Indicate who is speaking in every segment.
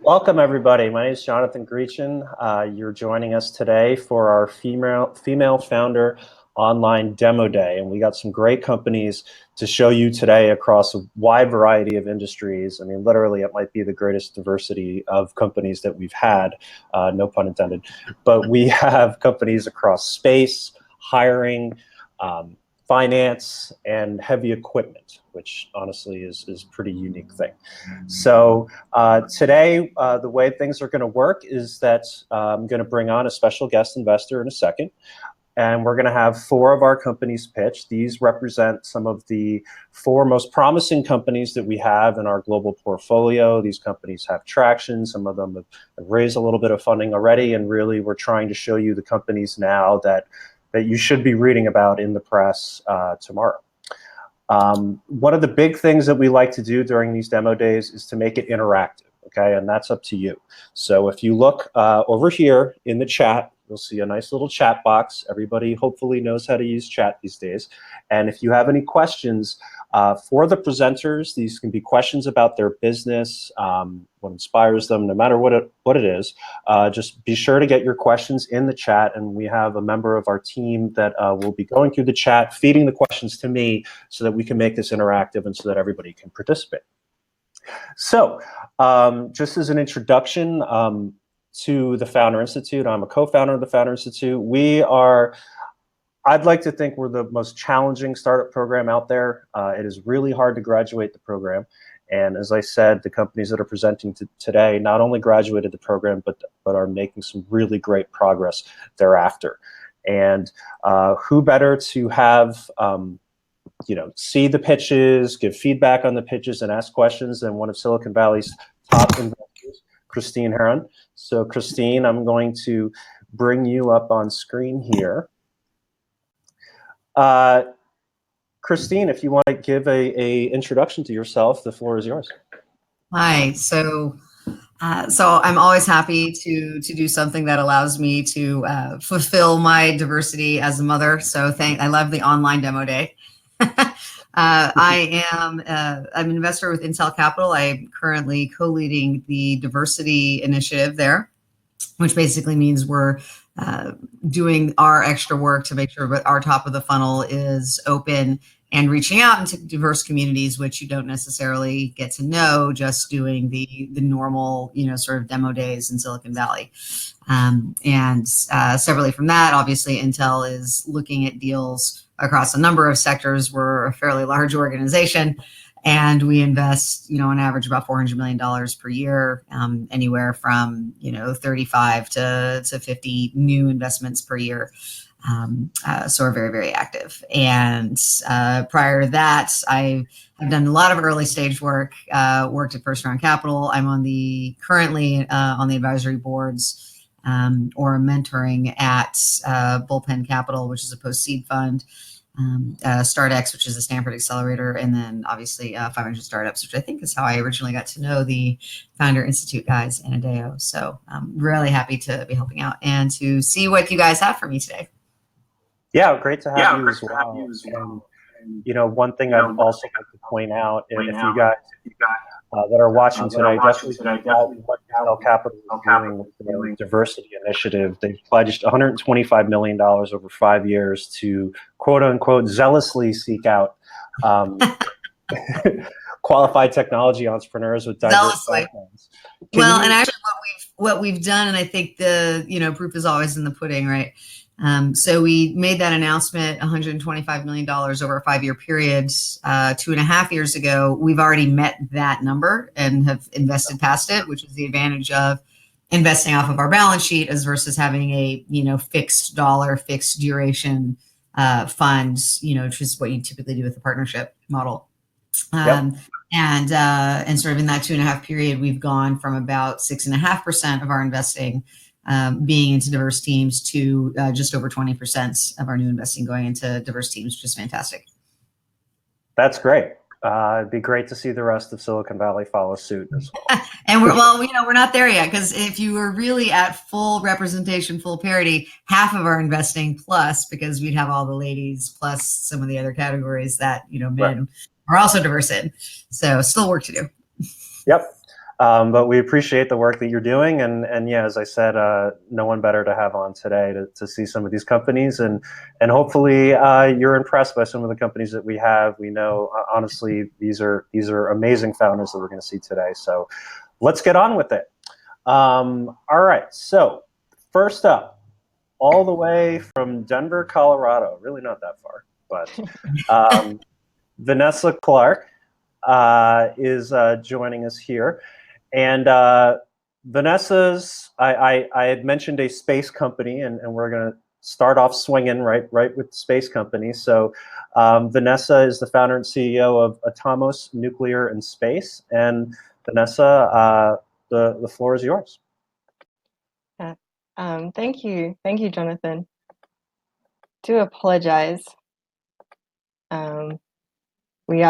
Speaker 1: Welcome, everybody. My name is Jonathan Greachin. You're joining us today for our female founder online demo day, and we got some great companies to show you today across a wide variety of industries. I mean, literally, it might be the greatest diversity of companies that we've had, no pun intended. But we have companies across space, hiring, finance, and heavy equipment, which honestly is a pretty unique thing. So today, the way things are going to work is that I'm going to bring on a special guest investor in a second, and we're going to have four of our companies pitch. These represent some of the four most promising companies that we have in our global portfolio. These companies have traction. Some of them have raised a little bit of funding already, and really we're trying to show you the companies now that you should be reading about in the press tomorrow. One of the big things that we like to do during these demo days is to make it interactive, okay? And that's up to you. So if you look over here in the chat, you'll see a nice little chat box. Everybody hopefully knows how to use chat these days. And if you have any questions for the presenters, these can be questions about their business, what inspires them, no matter what it is. Just be sure to get your questions in the chat, and we have a member of our team that will be going through the chat, feeding the questions to me so that we can make this interactive and so that everybody can participate. So just as an introduction to the Founder Institute, I'm a co-founder of the Founder Institute. I'd like to think we're the most challenging startup program out there. It is really hard to graduate the program. And as I said, the companies that are presenting today not only graduated the program, but are making some really great progress thereafter. And who better to have, see the pitches, give feedback on the pitches, and ask questions than one of Silicon Valley's top investors, Christine Heron. So Christine, I'm going to bring you up on screen here. Christine, if you want to give a introduction to yourself, the floor is yours.
Speaker 2: Hi. So I'm always happy to do something that allows me to fulfill my diversity as a mother. So I love the online demo day. I'm an investor with Intel Capital. I'm currently co-leading the diversity initiative there, which basically means we're doing our extra work to make sure that our top of the funnel is open and reaching out into diverse communities, which you don't necessarily get to know just doing the normal, sort of demo days in Silicon Valley. And separately from that, obviously, Intel is looking at deals across a number of sectors. We're a fairly large organization, and we invest, on average about $400 million per year, anywhere from, 35 to 50 new investments per year. So we're very, very active. And prior to that, I have done a lot of early stage work, worked at First Round Capital. I'm currently on the advisory boards or mentoring at Bullpen Capital, which is a post-seed fund. StartX, which is a Stanford accelerator, and then obviously 500 Startups, which I think is how I originally got to know the Founder Institute guys in Adeo. So I'm really happy to be helping out and to see what you guys have for me today.
Speaker 1: Yeah, great to have you as well. And, one thing I'd also like to point out, if you guys that are watching today, definitely check out what Intel Capital is doing with the diversity initiative. They've pledged $125 million over 5 years to quote unquote zealously seek out qualified technology entrepreneurs with diverse backgrounds.
Speaker 2: Well, and actually what we've done, and I think the proof is always in the pudding, right? So we made that announcement, $125 million over a 5-year period, 2.5 years ago. We've already met that number and have invested past it, which is the advantage of investing off of our balance sheet as versus having a, fixed dollar, fixed duration fund, which is what you typically do with a partnership model.
Speaker 1: Yep.
Speaker 2: And sort of in that 2.5 period, we've gone from about 6.5% of our investing being into diverse teams to just over 20% of our new investing going into diverse teams, which is fantastic.
Speaker 1: That's great. It'd be great to see the rest of Silicon Valley follow suit as well.
Speaker 2: And we're not there yet, because if you were really at full representation, full parity, half of our investing plus, because we'd have all the ladies plus some of the other categories that men are also diverse in. So still work to do.
Speaker 1: Yep. But we appreciate the work that you're doing, and yeah, as I said, no one better to have on today to see some of these companies, and hopefully you're impressed by some of the companies that we have. We know honestly these are amazing founders that we're going to see today. So let's get on with it. All right, so first up, all the way from Denver, Colorado, really not that far, but Vanessa Clark is joining us here. And Vanessa's, I had mentioned a space company, and we're going to start off swinging right with the space company. So Vanessa is the founder and CEO of Atomos Nuclear and Space. And Vanessa, the floor is yours.
Speaker 3: Thank you, Jonathan. Do apologize. There we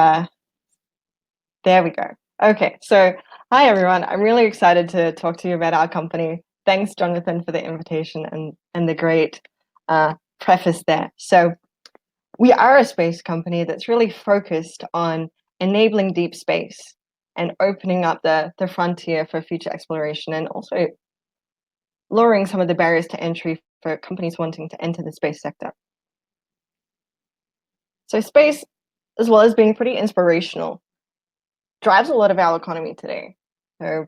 Speaker 3: go. Okay, so hi everyone. I'm really excited to talk to you about our company. Thanks, Jonathan, for the invitation and the great preface there. So we are a space company that's really focused on enabling deep space and opening up the frontier for future exploration, and also lowering some of the barriers to entry for companies wanting to enter the space sector. So space, as well as being pretty inspirational, drives a lot of our economy today. So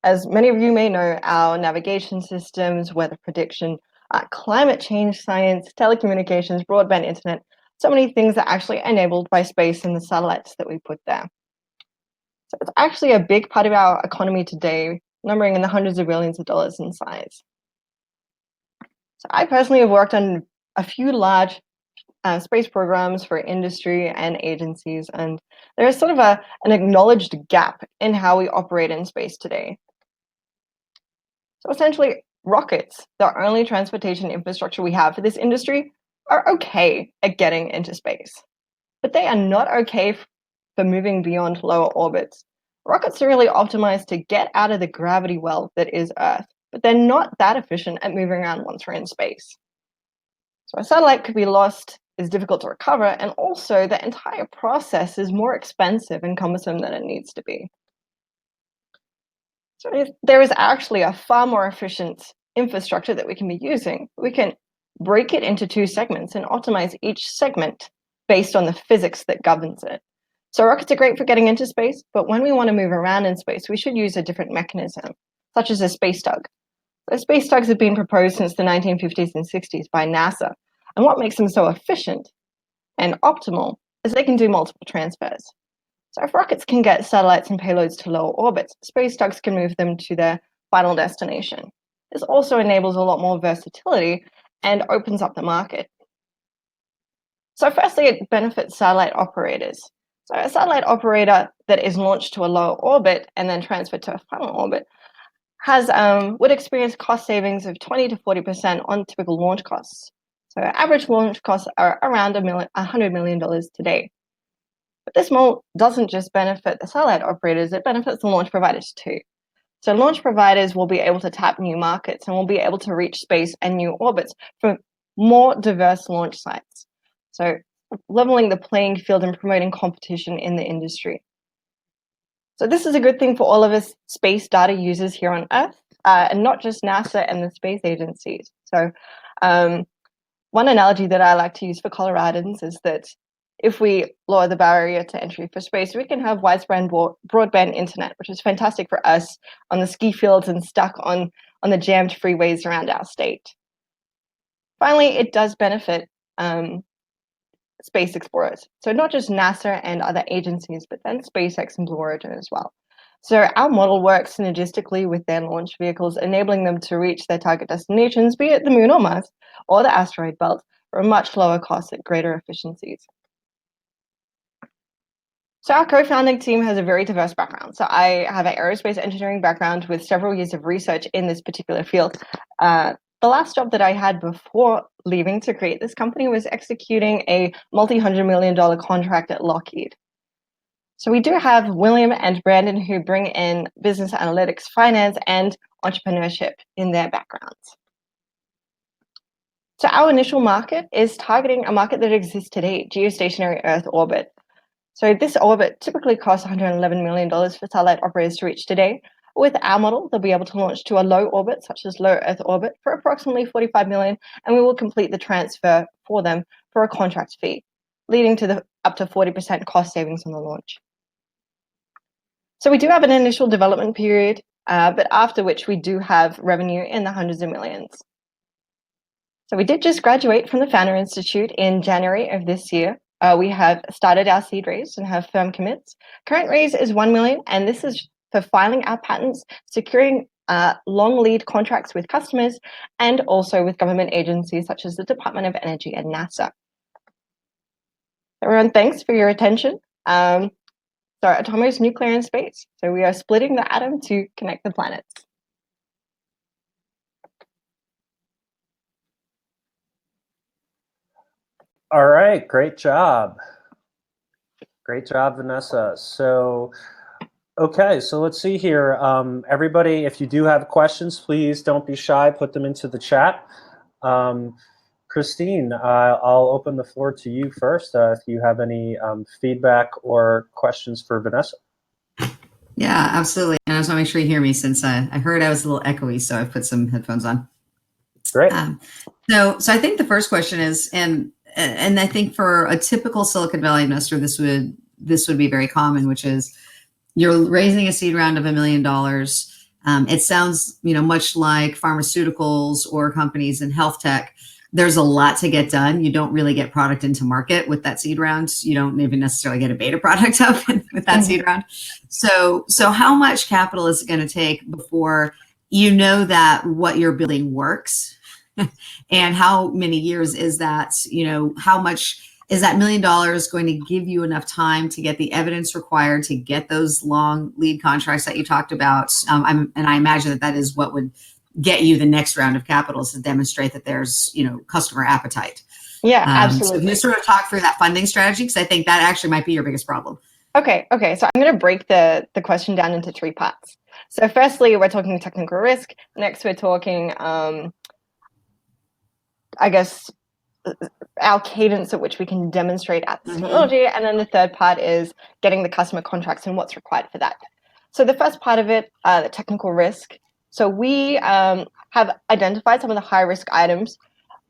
Speaker 3: as many of you may know, our navigation systems, weather prediction, climate change science, telecommunications, broadband internet, so many things are actually enabled by space and the satellites that we put there. So it's actually a big part of our economy today, numbering in the hundreds of billions of dollars in size. So I personally have worked on a few large space programs for industry and agencies, and there is sort of an acknowledged gap in how we operate in space today. So essentially, rockets, the only transportation infrastructure we have for this industry, are okay at getting into space, but they are not okay for moving beyond lower orbits. Rockets are really optimized to get out of the gravity well that is Earth, but they're not that efficient at moving around once we're in space. So a satellite could be lost, is difficult to recover, and also the entire process is more expensive and cumbersome than it needs to be. So there is actually a far more efficient infrastructure that we can be using. We can break it into two segments and optimize each segment based on the physics that governs it. So rockets are great for getting into space, but when we want to move around in space, we should use a different mechanism, such as a space tug. So space tugs have been proposed since the 1950s and 60s by NASA, and what makes them so efficient and optimal is they can do multiple transfers. So if rockets can get satellites and payloads to lower orbits, space tugs can move them to their final destination. This also enables a lot more versatility and opens up the market. So firstly, it benefits satellite operators. So a satellite operator that is launched to a lower orbit and then transferred to a final orbit would experience cost savings of 20 to 40% on typical launch costs. So average launch costs are around $100 million today. But this model doesn't just benefit the satellite operators, it benefits the launch providers too. So launch providers will be able to tap new markets and will be able to reach space and new orbits from more diverse launch sites. So leveling the playing field and promoting competition in the industry. So this is a good thing for all of us space data users here on Earth, and not just NASA and the space agencies. So one analogy that I like to use for Coloradans is that if we lower the barrier to entry for space, we can have widespread broadband internet, which is fantastic for us on the ski fields and stuck on the jammed freeways around our state. Finally, it does benefit space explorers. So not just NASA and other agencies, but then SpaceX and Blue Origin as well. So our model works synergistically with their launch vehicles, enabling them to reach their target destinations, be it the moon or Mars, or the asteroid belt, for a much lower cost at greater efficiencies. So our co-founding team has a very diverse background. So I have an aerospace engineering background with several years of research in this particular field. The last job that I had before leaving to create this company was executing a multi-$100 million contract at Lockheed. So we do have William and Brandon who bring in business analytics, finance, and entrepreneurship in their backgrounds. So our initial market is targeting a market that exists today, geostationary Earth orbit. So this orbit typically costs $111 million for satellite operators to reach today. With our model, they'll be able to launch to a low orbit, such as low Earth orbit, for approximately $45 million, and we will complete the transfer for them for a contract fee, leading to up to 40% cost savings on the launch. So we do have an initial development period, but after which we do have revenue in the hundreds of millions. So we did just graduate from the Founder Institute in January of this year. We have started our seed raise and have firm commits. Current raise is $1 million, and this is for filing our patents, securing long lead contracts with customers, and also with government agencies such as the Department of Energy and NASA. Everyone, thanks for your attention. So Atomo is nuclear in space. So we are splitting the atom to connect the planets.
Speaker 1: All right, great job. Great job, Vanessa. So, okay, so let's see here. Everybody, if you do have questions, please don't be shy, put them into the chat. Christine, I'll open the floor to you first if you have any feedback or questions for Vanessa.
Speaker 2: Yeah, absolutely. And I just want to make sure you hear me, since I heard I was a little echoey, so I put some headphones on.
Speaker 1: Great.
Speaker 2: So I think the first question is, and I think for a typical Silicon Valley investor, this would be very common, which is you're raising a seed round of $1 million. It sounds, much like pharmaceuticals or companies in health tech. There's a lot to get done. You don't really get product into market with that seed round. You don't even necessarily get a beta product up with that seed round. So how much capital is it going to take before you know that what you're building works? And how many years is that? How much is that $1 million going to give you enough time to get the evidence required to get those long lead contracts that you talked about? And I imagine that is what would get you the next round of capital, to demonstrate that there's, customer appetite.
Speaker 3: Yeah, absolutely.
Speaker 2: So can you sort of talk through that funding strategy? Because I think that actually might be your biggest problem.
Speaker 3: Okay. So I'm going to break the question down into 3 parts. So firstly, we're talking technical risk. Next, we're talking, I guess, our cadence at which we can demonstrate at this technology. And then the third part is getting the customer contracts and what's required for that. So the first part of it, the technical risk. So we have identified some of the high risk items,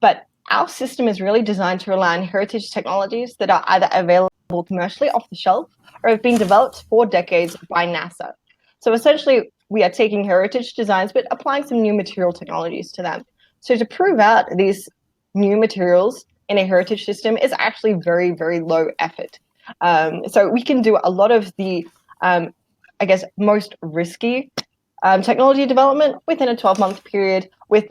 Speaker 3: but our system is really designed to rely on heritage technologies that are either available commercially off the shelf or have been developed for decades by NASA. So essentially, we are taking heritage designs, but applying some new material technologies to them. So to prove out these new materials in a heritage system is actually very, very low effort. So we can do a lot of the, most risky technology development within a 12-month period, with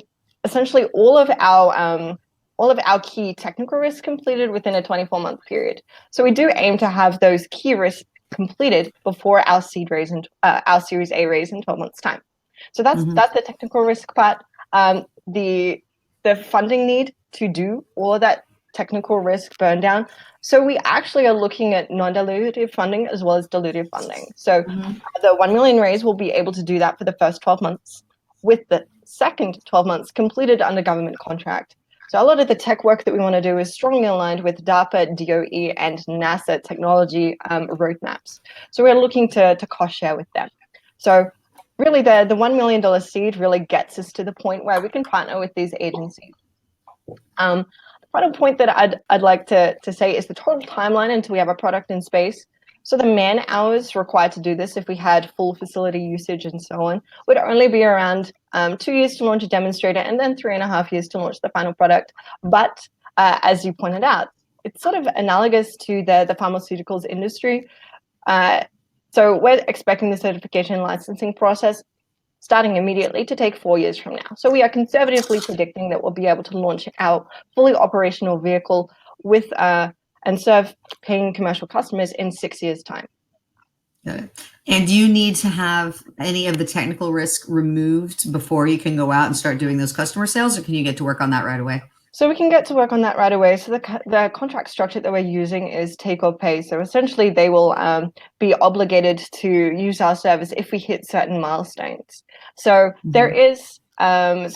Speaker 3: essentially all of our key technical risks completed within a 24-month period. So we do aim to have those key risks completed before our seed raise and our Series A raise in 12 months' time. So that's the technical risk part. The funding need to do all of that technical risk burn down. So we actually are looking at non-dilutive funding as well as dilutive funding. So the 1 million raise will be able to do that for the first 12 months, with the second 12 months completed under government contract. So a lot of the tech work that we want to do is strongly aligned with DARPA, DOE, and NASA technology roadmaps. So we're looking to cost share with them. So really the $1 million seed really gets us to the point where we can partner with these agencies. The final point that I'd like to say is the total timeline until we have a product in space. So the man hours required to do this, if we had full facility usage and so on, would only be around 2 years to launch a demonstrator, and then 3.5 years to launch the final product. But as you pointed out, it's sort of analogous to the pharmaceuticals industry. So we're expecting the certification and licensing process starting immediately to take 4 years from now. So we are conservatively predicting that we'll be able to launch our fully operational vehicle with and serve paying commercial customers in 6 years' time.
Speaker 2: Got it. And do you need to have any of the technical risk removed before you can go out and start doing those customer sales, or can you get to work on that right away?
Speaker 3: So we can get to work on that right away. So the contract structure that we're using is take or pay. So essentially they will be obligated to use our service if we hit certain milestones. So there is, in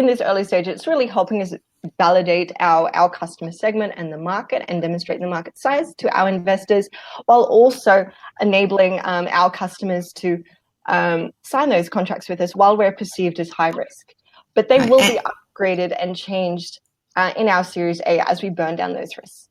Speaker 3: this early stage, it's really helping us validate our customer segment and the market and demonstrate the market size to our investors, while also enabling our customers to sign those contracts with us while we're perceived as high risk. But they will be upgraded and changed in our Series A as we burn down those risks.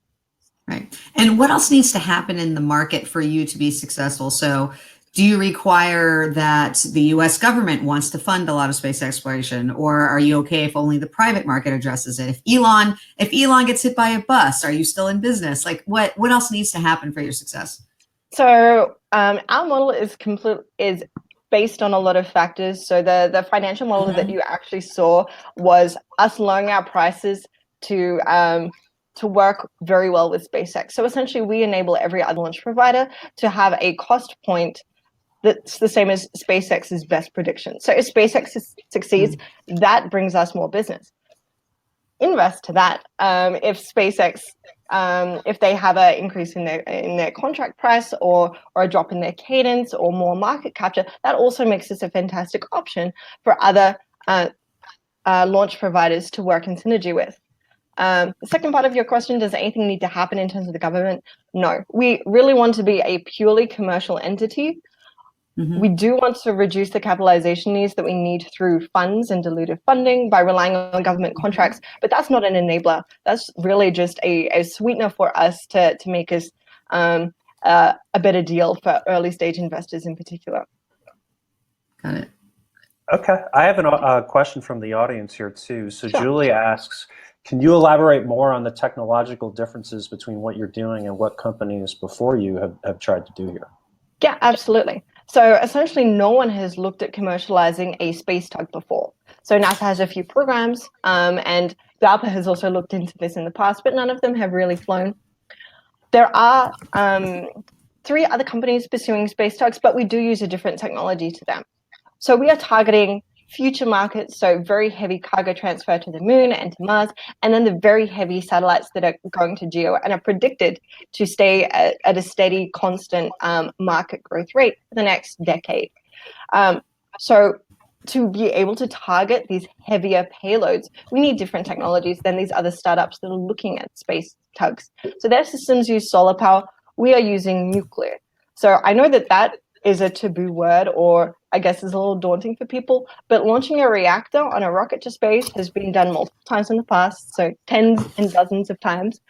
Speaker 2: Right. And what else needs to happen in the market for you to be successful? So do you require that the US government wants to fund a lot of space exploration, or are you okay if only the private market addresses it? If Elon gets hit by a bus, are you still in business? Like what else needs to happen for your success?
Speaker 3: So our model is based on a lot of factors. So the financial model that you actually saw was us lowering our prices to work very well with SpaceX. So essentially, we enable every other launch provider to have a cost point that's the same as SpaceX's best prediction. So if SpaceX succeeds, that brings us more business. Inverse to that, if SpaceX, if they have an increase in their contract price or a drop in their cadence or more market capture, that also makes this a fantastic option for other launch providers to work in synergy with. The second part of your question, does anything need to happen in terms of the government? No, we really want to be a purely commercial entity. We do want to reduce the capitalization needs that we need through funds and dilutive funding by relying on government contracts, but that's not an enabler. That's really just a sweetener for us to make us a better deal for early stage investors in particular.
Speaker 2: Got it.
Speaker 1: Okay, I have a question from the audience here too. So
Speaker 3: Sure.
Speaker 1: Julie asks, can you elaborate more on the technological differences between what you're doing and what companies before you have tried to do here?
Speaker 3: Yeah, absolutely. So essentially, no one has looked at commercializing a space tug before. So NASA has a few programs, and DARPA has also looked into this in the past, but none of them have really flown. There are 3 other companies pursuing space tugs, but we do use a different technology to them. So we are targeting future markets, so very heavy cargo transfer to the moon and to Mars, and then the very heavy satellites that are going to GEO and are predicted to stay at a steady, constant market growth rate for the next decade. So to be able to target these heavier payloads, we need different technologies than these other startups that are looking at space tugs. So their systems use solar power. We are using nuclear. So I know that is a taboo word, or I guess is a little daunting for people, but launching a reactor on a rocket to space has been done multiple times in the past, so tens and dozens of times.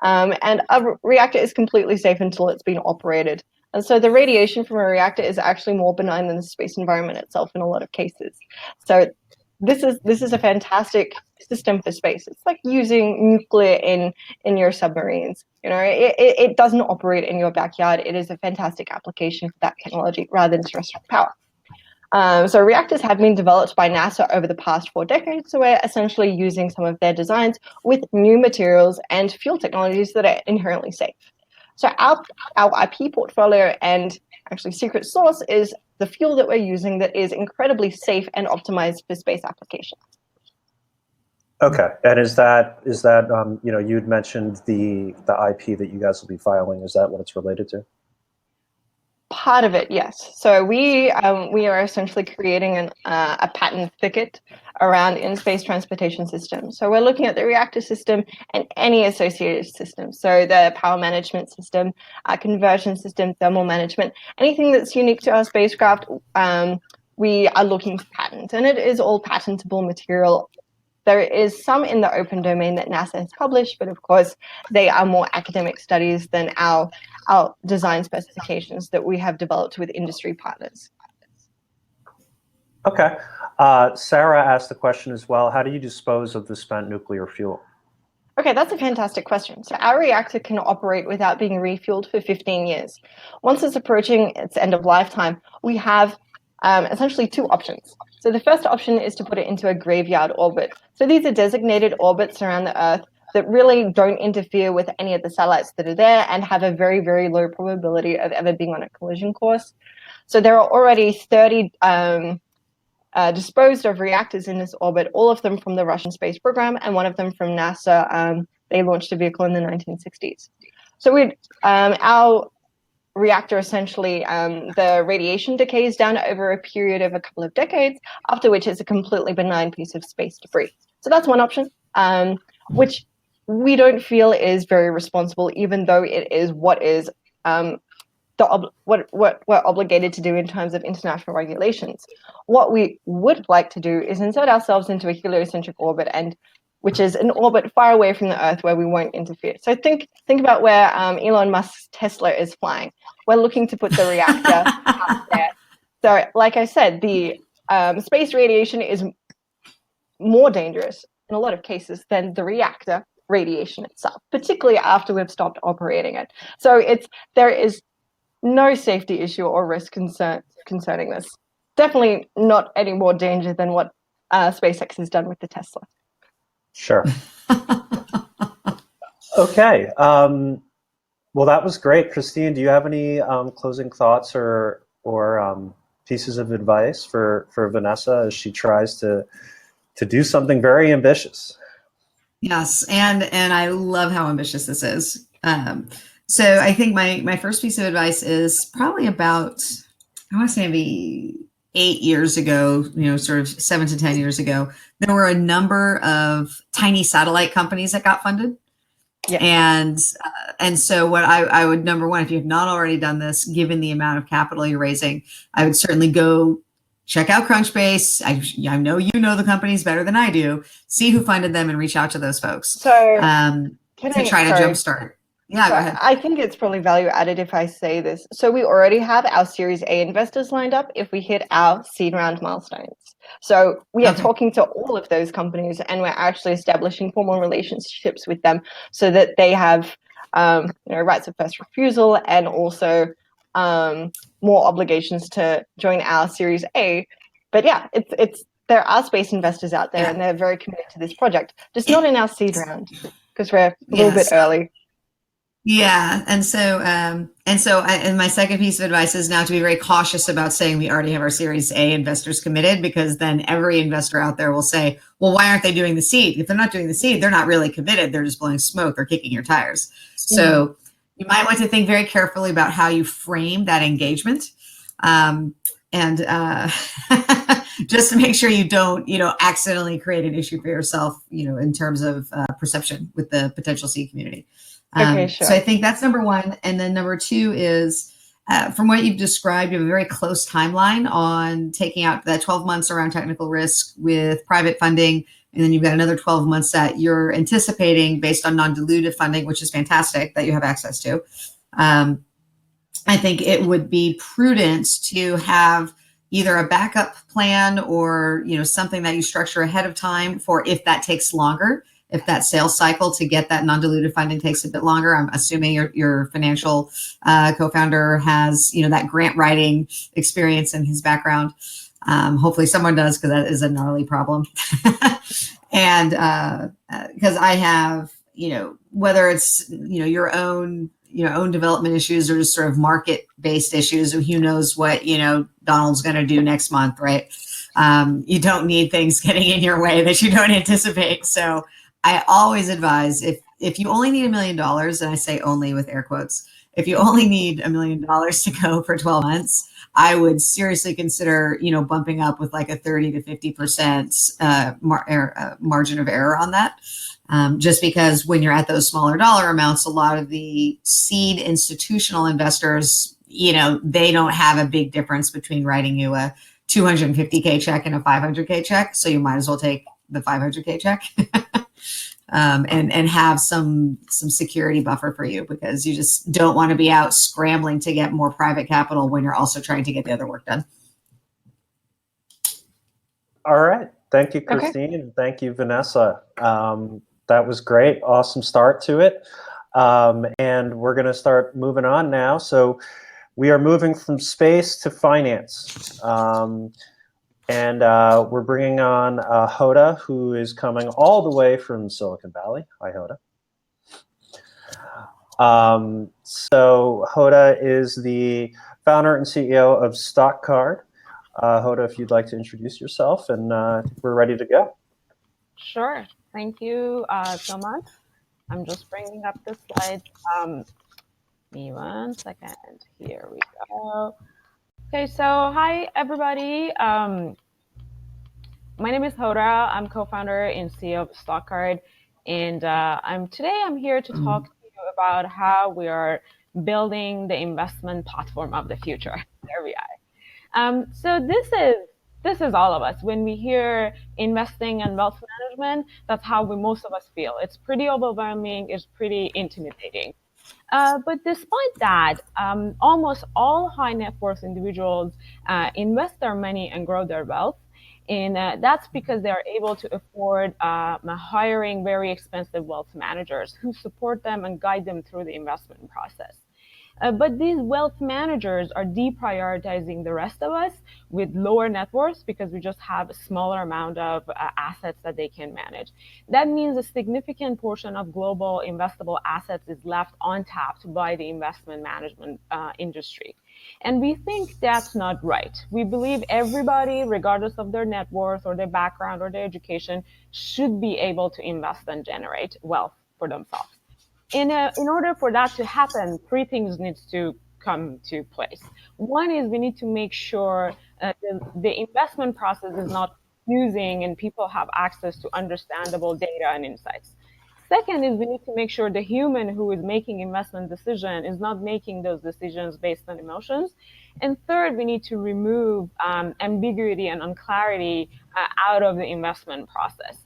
Speaker 3: And a reactor is completely safe until it's been operated. And so the radiation from a reactor is actually more benign than the space environment itself in a lot of cases. So this is a fantastic system for space. It's like using nuclear in your submarines. You know, it doesn't operate in your backyard. It is a fantastic application for that technology rather than terrestrial power. So reactors have been developed by NASA over the past 4 decades. So we're essentially using some of their designs with new materials and fuel technologies that are inherently safe. So our IP portfolio and actually secret sauce is the fuel that we're using that is incredibly safe and optimized for space applications.
Speaker 1: Okay, and is that you know, you'd mentioned the IP that you guys will be filing. Is that what it's related to?
Speaker 3: Part of it, yes. So we are essentially creating a patent thicket around in-space transportation systems. So we're looking at the reactor system and any associated systems. So the power management system, conversion system, thermal management, anything that's unique to our spacecraft, we are looking to patent, and it is all patentable material. There is some in the open domain that NASA has published, but of course, they are more academic studies than our design specifications that we have developed with industry partners.
Speaker 1: Okay. Sarah asked the question as well, how do you dispose of the spent nuclear fuel?
Speaker 3: Okay, that's a fantastic question. So our reactor can operate without being refueled for 15 years. Once it's approaching its end of lifetime, we have essentially 2 options. So the first option is to put it into a graveyard orbit. So these are designated orbits around the Earth that really don't interfere with any of the satellites that are there and have a very, very low probability of ever being on a collision course. So there are already 30 disposed of reactors in this orbit, all of them from the Russian space program and one of them from NASA. They launched a vehicle in the 1960s. So our reactor, essentially, the radiation decays down over a period of a couple of decades, after which it's a completely benign piece of space debris. So that's one option. which we don't feel is very responsible, even though it is what is what we're obligated to do in terms of international regulations. What we would like to do is insert ourselves into a heliocentric orbit, and which is an orbit far away from the Earth where we won't interfere. So think about where Elon Musk's Tesla is flying. We're looking to put the reactor out there. So, like I said, the space radiation is more dangerous in a lot of cases than the reactor radiation itself, particularly after we've stopped operating it. So there is no safety issue or risk concerning this. Definitely not any more danger than what SpaceX has done with the Tesla.
Speaker 1: Sure. Okay. Well, that was great. Christine, do you have any closing thoughts or pieces of advice for Vanessa as she tries to do something very ambitious?
Speaker 2: Yes, and I love how ambitious this is. So I think my first piece of advice is probably about, I want to say maybe 8 years ago, sort of 7 to 10 years ago, there were a number of tiny satellite companies that got funded. Yeah. And so what I would, number one, if you have not already done this, given the amount of capital you're raising, I would certainly go check out Crunchbase. I know you know the companies better than I do. See who funded them and reach out to those folks.
Speaker 3: So
Speaker 2: to try to jumpstart. Yeah, go ahead.
Speaker 3: I think it's probably value added if I say this. So we already have our Series A investors lined up if we hit our seed round milestones. So we are talking to all of those companies, and we're actually establishing formal relationships with them so that they have rights of first refusal and also more obligations to join our Series A. But yeah, there are space investors out there, and they're very committed to this project, just not in our seed round because we're a little bit early.
Speaker 2: Yeah, and so my second piece of advice is now to be very cautious about saying we already have our Series A investors committed, because then every investor out there will say, well, why aren't they doing the seed? If they're not doing the seed, they're not really committed. They're just blowing smoke or kicking your tires. So you might want to think very carefully about how you frame that engagement, and just to make sure you don't, accidentally create an issue for yourself, in terms of perception with the potential seed community.
Speaker 3: Okay, sure.
Speaker 2: So I think that's number one. And then number two is, from what you've described, you have a very close timeline on taking out that 12 months around technical risk with private funding. And then you've got another 12 months that you're anticipating based on non-dilutive funding, which is fantastic that you have access to. I think it would be prudent to have either a backup plan or, something that you structure ahead of time for if that takes longer. If that sales cycle to get that non-dilutive funding takes a bit longer. I'm assuming your financial co-founder has, that grant writing experience in his background. Hopefully someone does, because that is a gnarly problem. And because I have, whether it's, your own development issues or just sort of market-based issues, who knows what, Donald's going to do next month, right? You don't need things getting in your way that you don't anticipate. So I always advise, if you only need $1 million, and I say only with air quotes, if you only need $1 million to go for 12 months, I would seriously consider, bumping up with like a 30 to 50% margin of error on that. Just because when you're at those smaller dollar amounts, a lot of the seed institutional investors, they don't have a big difference between writing you a $250K check and a $500K check. So you might as well take the $500K check. And have some security buffer for you, because you just don't want to be out scrambling to get more private capital when you're also trying to get the other work done.
Speaker 1: All right. Thank you, Christine. Okay. And thank you, Vanessa. That was great. Awesome start to it. And we're going to start moving on now. So we are moving from space to finance. And we're bringing on Hoda, who is coming all the way from Silicon Valley. Hi, Hoda. So Hoda is the founder and CEO of StockCard. Hoda, if you'd like to introduce yourself, and we're ready to go.
Speaker 4: Sure. Thank you so much. I'm just bringing up the slides. Give me 1 second. Here we go. Okay, so hi, everybody. My name is Hoda. I'm co-founder and CEO of StockCard. And today I'm here to talk to you about how we are building the investment platform of the future. There we are. So this is all of us. When we hear investing and wealth management, that's how most of us feel. It's pretty overwhelming. It's pretty intimidating. But despite that, almost all high net worth individuals invest their money and grow their wealth. And that's because they are able to afford hiring very expensive wealth managers who support them and guide them through the investment process. But these wealth managers are deprioritizing the rest of us with lower net worths because we just have a smaller amount of assets that they can manage. That means a significant portion of global investable assets is left untapped by the investment management industry. And we think that's not right. We believe everybody, regardless of their net worth or their background or their education, should be able to invest and generate wealth for themselves. In order for that to happen, three things needs to come to place. One is we need to make sure the investment process is not confusing and people have access to understandable data and insights. Second is we need to make sure the human who is making investment decision is not making those decisions based on emotions. And third, we need to remove ambiguity and unclarity out of the investment process.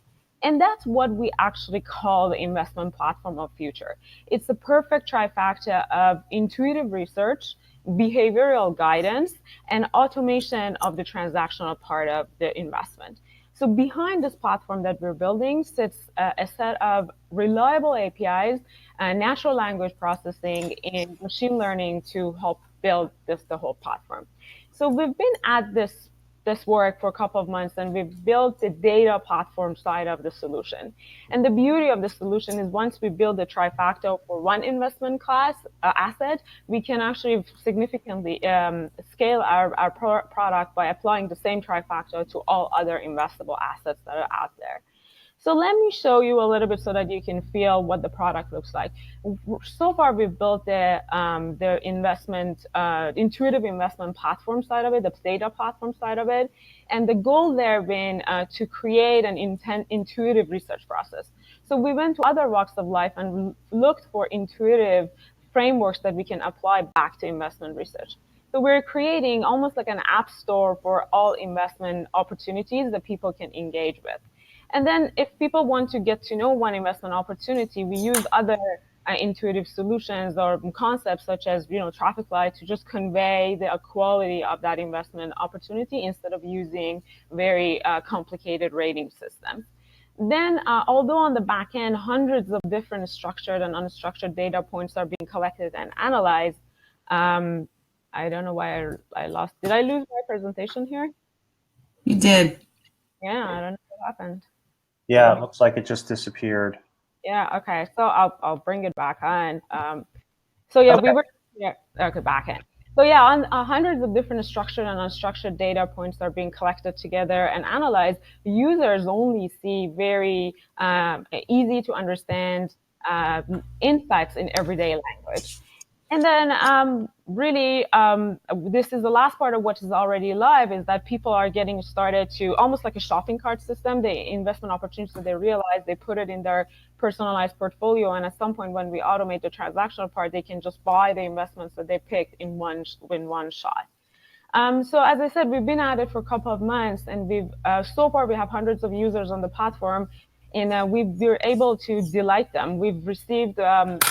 Speaker 4: And that's what we actually call the investment platform of future. It's the perfect trifecta of intuitive research, behavioral guidance, and automation of the transactional part of the investment. So behind this platform that we're building sits a set of reliable APIs, natural language processing, and machine learning to help build the whole platform. So we've been at this work for a couple of months, and we've built the data platform side of the solution. And the beauty of the solution is once we build the trifecta for one investment class asset, we can actually significantly scale our product by applying the same trifecta to all other investable assets that are out there. So let me show you a little bit so that you can feel what the product looks like. So far, we've built the intuitive investment platform side of it, the data platform side of it. And the goal there been to create an intuitive research process. So we went to other walks of life and looked for intuitive frameworks that we can apply back to investment research. So we're creating almost like an app store for all investment opportunities that people can engage with. And then if people want to get to know one investment opportunity, we use other intuitive solutions or concepts such as traffic light to just convey the quality of that investment opportunity instead of using very complicated rating systems. Then, although on the back end, hundreds of different structured and unstructured data points are being collected and analyzed, I don't know why I lost. Did I lose my presentation here?
Speaker 2: You did.
Speaker 4: Yeah, I don't know what happened.
Speaker 1: Yeah, it looks like it just disappeared.
Speaker 4: Yeah, okay. So I'll bring it back on. So yeah,
Speaker 1: Okay.
Speaker 4: okay, back in. So yeah, on hundreds of different structured and unstructured data points are being collected together and analyzed. Users only see very easy to understand insights in everyday language. And then really, this is the last part of what is already live is that people are getting started to almost like a shopping cart system, the investment opportunities that they realize, they put it in their personalized portfolio. And at some point when we automate the transactional part, they can just buy the investments that they picked in one shot. So as I said, we've been at it for a couple of months, and so far we have hundreds of users on the platform, and we're able to delight them. We've received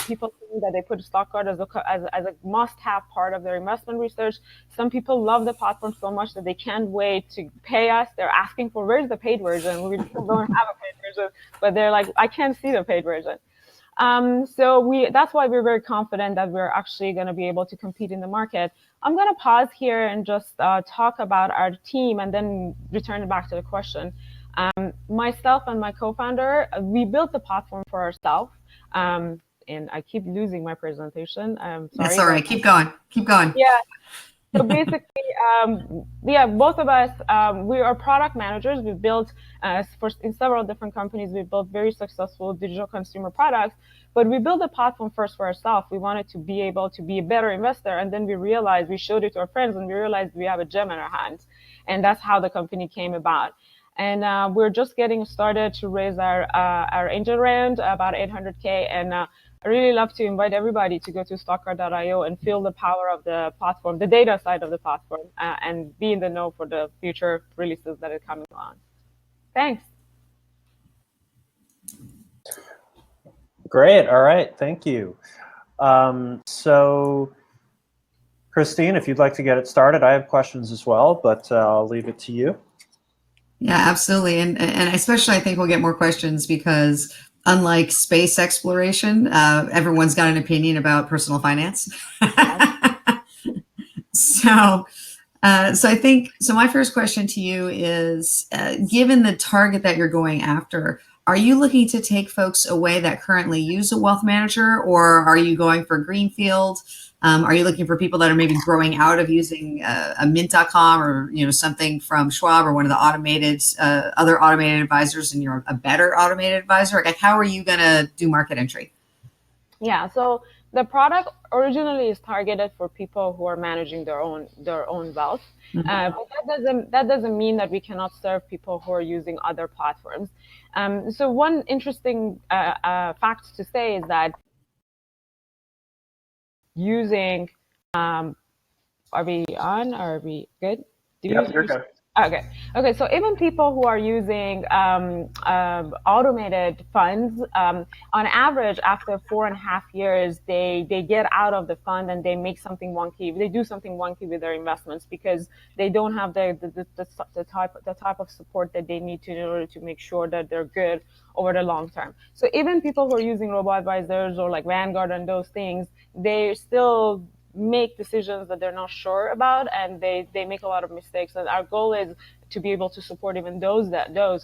Speaker 4: people saying that they put StockGuard as a must-have part of their investment research. Some people love the platform so much that they can't wait to pay us. They're asking for, where's the paid version? We don't have a paid version, but they're like, I can't see the paid version. So that's why we're very confident that we're actually going to be able to compete in the market. I'm going to pause here and just talk about our team and then return it back to the question. Myself and my co-founder, we built the platform for ourselves. And I keep losing my presentation. I'm sorry.
Speaker 2: That's all right. Keep going. Keep going.
Speaker 4: Yeah. So basically, both of us, we are product managers. We've built, in several different companies, we've built very successful digital consumer products, but we built a platform first for ourselves. We wanted to be able to be a better investor. And then we realized, we showed it to our friends, and we realized we have a gem in our hands. And that's how the company came about. And we're just getting started to raise our angel round, about 800K. And I really love to invite everybody to go to stockcard.io and feel the power of the platform, the data side of the platform, and be in the know for the future releases that are coming on. Thanks.
Speaker 1: Great. All right. Thank you. So, Christine, if you'd like to get it started, I have questions as well, but I'll leave it to you.
Speaker 2: Yeah, absolutely. And especially I think we'll get more questions because unlike space exploration, everyone's got an opinion about personal finance. So I think, so my first question to you is, given the target that you're going after, are you looking to take folks away that currently use a wealth manager, or are you going for greenfield? Are you looking for people that are maybe growing out of using a Mint.com or something from Schwab or one of the automated other automated advisors, and you're a better automated advisor? Like, how are you going to do market entry?
Speaker 4: Yeah, so the product originally is targeted for people who are managing their own wealth.
Speaker 2: Mm-hmm.
Speaker 4: But that doesn't mean that we cannot serve people who are using other platforms. So one interesting fact to say is that using, are we on? Are we good?
Speaker 1: Yep, you're good.
Speaker 4: Okay. So even people who are using automated funds, on average, after 4.5 years, they get out of the fund and they make something wonky. They do something wonky with their investments because they don't have the type of support that they need to in order to make sure that they're good over the long term. So even people who are using robo-advisors or like Vanguard and those things, they still make decisions that they're not sure about, and they make a lot of mistakes. And our goal is to be able to support even those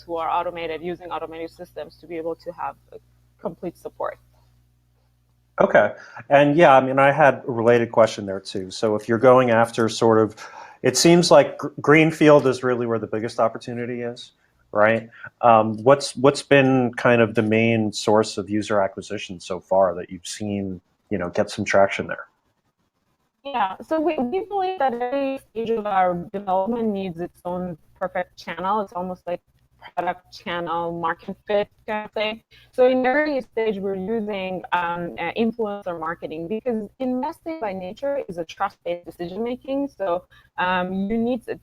Speaker 4: who are using automated systems, to be able to have complete support.
Speaker 1: Okay. And yeah, I mean, I had a related question there too. So if you're going after sort of, it seems like greenfield is really where the biggest opportunity is, right? What's been kind of the main source of user acquisition so far that you've seen, get some traction there?
Speaker 4: Yeah, so we believe that every stage of our development needs its own perfect channel. It's almost like product channel market fit kind of thing. So in the early stage, we're using influencer marketing, because investing by nature is a trust-based decision making. So you need to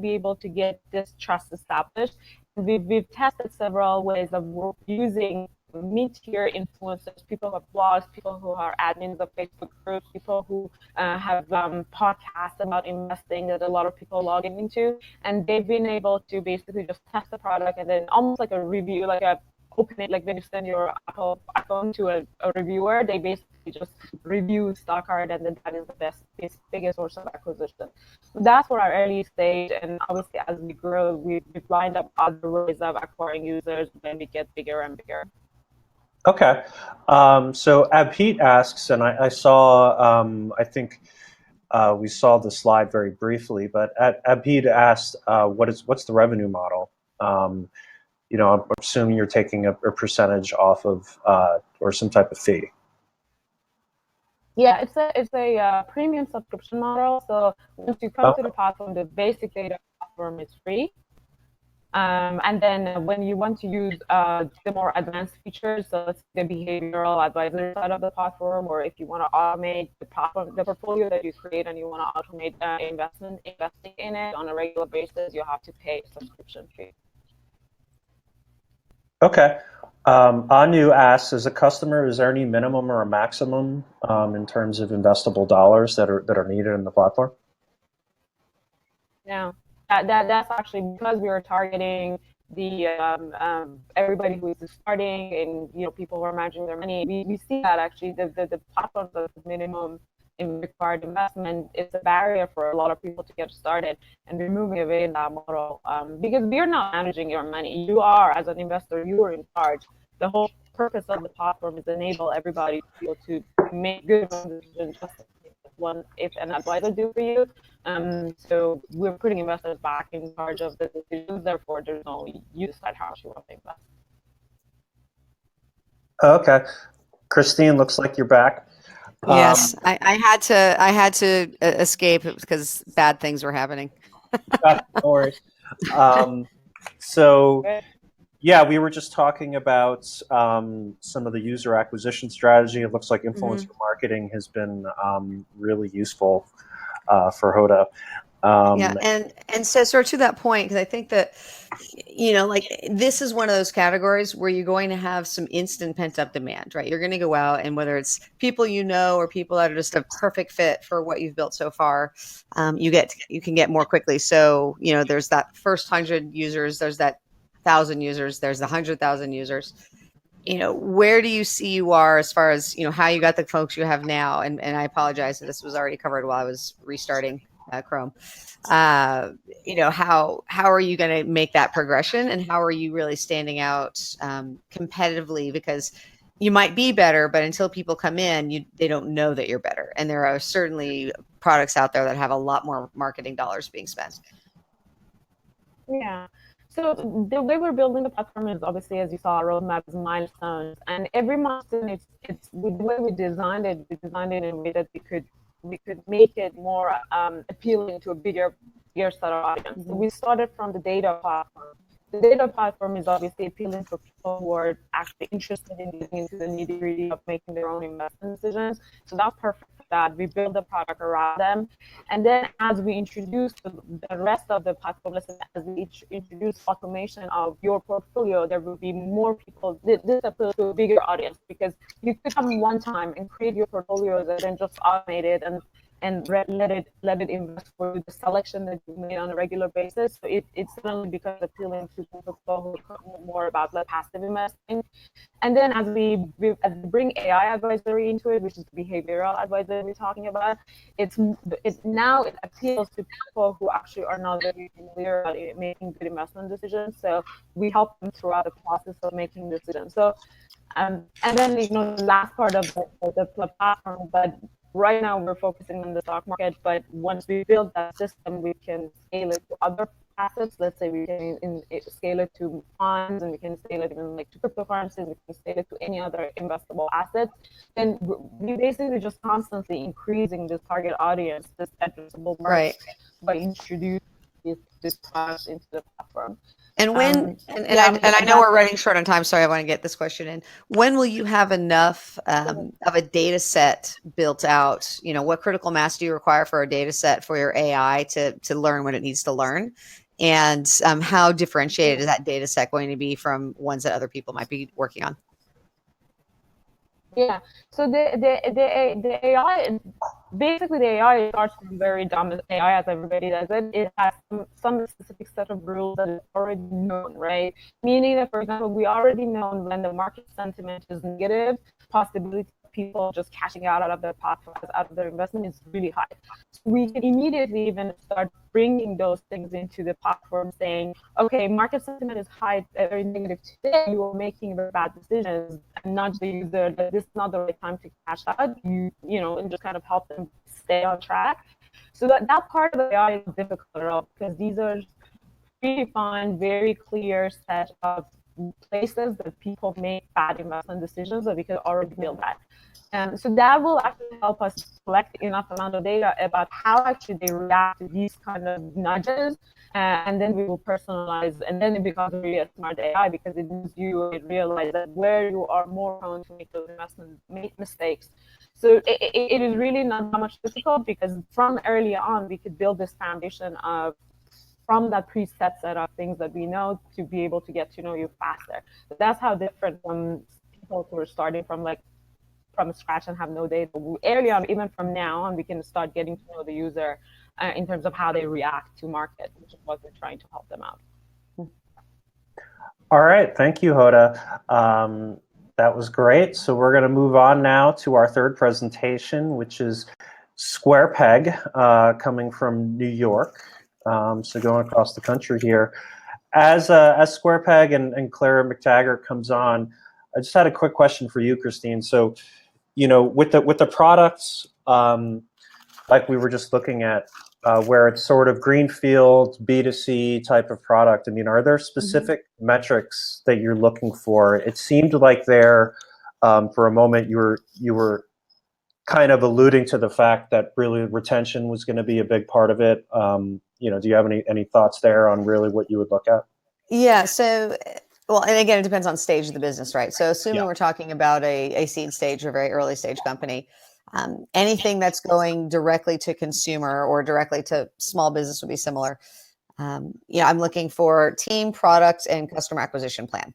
Speaker 4: be able to get this trust established. We've tested several ways of using mid-tier influencers, people who have blogs, people who are admins of Facebook groups, people who have podcasts about investing that a lot of people log into, and they've been able to basically just test the product and then almost like a review, open it, like when you send your Apple iPhone to a reviewer, they basically just review StockCard, and then that is the biggest source of acquisition. So that's for our early stage, and obviously as we grow, we've lined up other ways of acquiring users when we get bigger and bigger.
Speaker 1: Okay. So Abhit asks, and I saw, I think we saw the slide very briefly, but Abhit asked, what's the revenue model? I'm assuming you're taking a percentage off of, or some type of fee.
Speaker 4: Yeah, it's a premium subscription model. So once you come to the platform, the basic data platform is free. And then when you want to use the more advanced features, so let's say the behavioral advisory side of the platform, or if you want to automate the platform, the portfolio that you create, and you want to automate investing in it on a regular basis, you have to pay a subscription fee.
Speaker 1: Okay. Anu asks, as a customer, is there any minimum or a maximum in terms of investable dollars that are needed in the platform?
Speaker 4: Yeah. That's actually because we are targeting the everybody who is starting, and people who are managing their money. We see that actually the platforms of minimum in required investment is a barrier for a lot of people to get started, and we're moving away in that model because we're not managing your money. You are, as an investor, you are in charge. The whole purpose of the platform is to enable everybody to be able to make good decisions, just if an advisor do for you. So we're putting investors back in charge of the decisions. Therefore, there's no, you decide how much you want to invest.
Speaker 1: Okay, Christine, looks like you're back.
Speaker 5: Yes, I had to escape because bad things were happening.
Speaker 1: No worries. So,
Speaker 4: Good.
Speaker 1: yeah, we were just talking about some of the user acquisition strategy. It looks like influencer marketing has been really useful for Hoda.
Speaker 5: Yeah, and so sort of to that point, because I think that, you know, like this is one of those categories where you're going to have some instant pent up demand, right? You're going to go out, and whether it's people you know or people that are just a perfect fit for what you've built so far, you can get more quickly. So, you know, there's that first 100 users, there's that 1,000 users, there's the 100,000 users. You know, where do you see you are as far as, you know, how you got the folks you have now? And I apologize that this was already covered while I was restarting Chrome. You know, how are you going to make that progression, and how are you really standing out competitively? Because you might be better, but until people come in, they don't know that you're better. And there are certainly products out there that have a lot more marketing dollars being spent.
Speaker 4: Yeah. So the way we're building the platform is obviously, as you saw, roadmaps, milestones, and every milestone, it's with the way we designed it in a way that we could make it more appealing to a bigger set of audience. So we started from the data platform. The data platform is obviously appealing for people who are actually interested in getting into the nitty-gritty of making their own investment decisions. So that's perfect for that. We build the product around them. And then as we introduce the rest of the platform, as we introduce automation of your portfolio, there will be more people. This appeals to a bigger audience, because you could come one time and create your portfolios and then just automate it and let it invest for the selection that you made on a regular basis. So it suddenly becomes appealing to people who know more about the passive investing. And then as we bring AI advisory into it, which is behavioral advisory we're talking about, it appeals to people who actually are not very familiar about making good investment decisions. So we help them throughout the process of making decisions. So and then, you know, the last part of the platform, but right now we're focusing on the stock market, but once we build that system, we can scale it to other assets. Let's say we can scale it to funds, and we can scale it even like to cryptocurrencies, we can scale it to any other investable assets. Then we basically just constantly increasing this target audience, this addressable market, by introducing this products into the platform.
Speaker 5: And when, I know we're running short on time. Sorry, I want to get this question in. When will you have enough of a data set built out? You know, what critical mass do you require for a data set for your AI to learn what it needs to learn? And how differentiated is that data set going to be from ones that other people might be working on?
Speaker 4: Yeah. So the AI, basically the AI starts from very dumb AI, as everybody does it. It has some specific set of rules that is already known, right? Meaning that, for example, we already know when the market sentiment is negative, possibility of people just cashing out of their platforms, out of their investment is really high. So we can immediately even start bringing those things into the platform, saying, okay, market sentiment is high, very negative today, you are making very bad decisions, and nudge the user that this is not the right time to cash out, you know, and just kind of help them stay on track. So that part of the AI is difficult at all, because these are predefined, very clear set of places that people make bad investment decisions, that we can already build that. So that will actually help us collect enough amount of data about how actually they react to these kind of nudges, and then we will personalize, and then it becomes really a smart AI, because it gives you realize that where you are more prone to make those investment mistakes. So it is really not that much difficult, because from early on we could build this foundation of, from that preset set of things that we know, to be able to get to know you faster. So that's how different from people who are starting from scratch and have no data. Early on, even from now on, we can start getting to know the user in terms of how they react to market, which is what we're trying to help them out.
Speaker 1: All right, thank you, Hoda. That was great. So we're going to move on now to our third presentation, which is SquarePeg, coming from New York. So going across the country here. As SquarePeg and Clara McTaggart comes on, I just had a quick question for you, Christine. So, you know, with the products, like we were just looking at, where it's sort of greenfield B2C type of product. I mean, are there specific metrics that you're looking for? It seemed like there, for a moment, you were kind of alluding to the fact that really retention was going to be a big part of it. You know, do you have any thoughts there on really what you would look at?
Speaker 5: Yeah. So, well, and again, it depends on stage of the business, right? So, assuming
Speaker 1: Yeah.
Speaker 5: we're talking about a seed stage or very early stage company, anything that's going directly to consumer or directly to small business would be similar. I'm looking for team, product, and customer acquisition plan,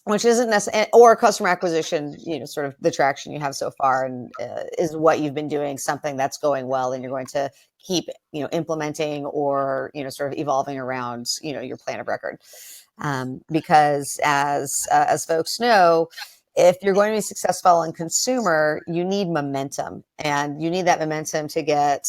Speaker 5: which isn't necessarily, or customer acquisition, sort of the traction you have so far, and is what you've been doing something that's going well, and you're going to keep, implementing or, sort of evolving around, your plan of record. Because as folks know, if you're going to be successful in consumer, you need momentum, and you need that momentum to get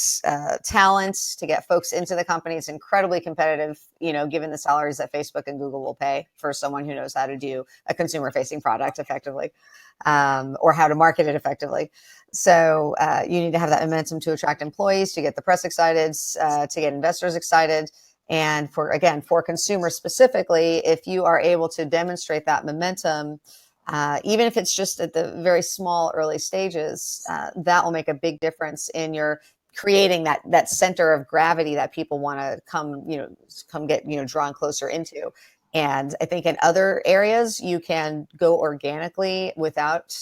Speaker 5: talents, to get folks into the company. It's incredibly competitive, given the salaries that Facebook and Google will pay for someone who knows how to do a consumer-facing product effectively, or how to market it effectively. So you need to have that momentum to attract employees, to get the press excited, to get investors excited. And for consumers specifically, if you are able to demonstrate that momentum, even if it's just at the very small early stages, that will make a big difference in your creating that center of gravity that people want to come get, drawn closer into. And I think in other areas you can go organically without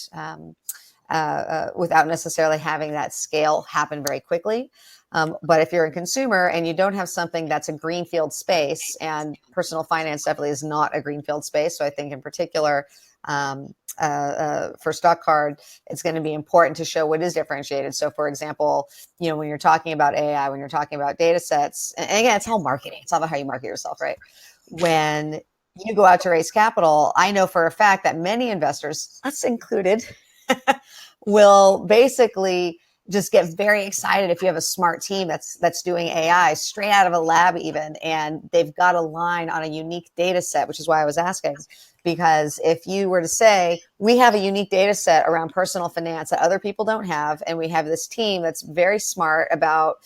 Speaker 5: necessarily having that scale happen very quickly. But if you're a consumer and you don't have something that's a greenfield space, and personal finance definitely is not a greenfield space. So I think in particular, for Stock Card, it's going to be important to show what is differentiated. So for example, when you're talking about AI, when you're talking about data sets, and again, it's all marketing. It's all about how you market yourself, right? When you go out to raise capital, I know for a fact that many investors, us included, will basically just get very excited if you have a smart team that's doing AI straight out of a lab even, and they've got a line on a unique data set, which is why I was asking. Because if you were to say, we have a unique data set around personal finance that other people don't have, and we have this team that's very smart about,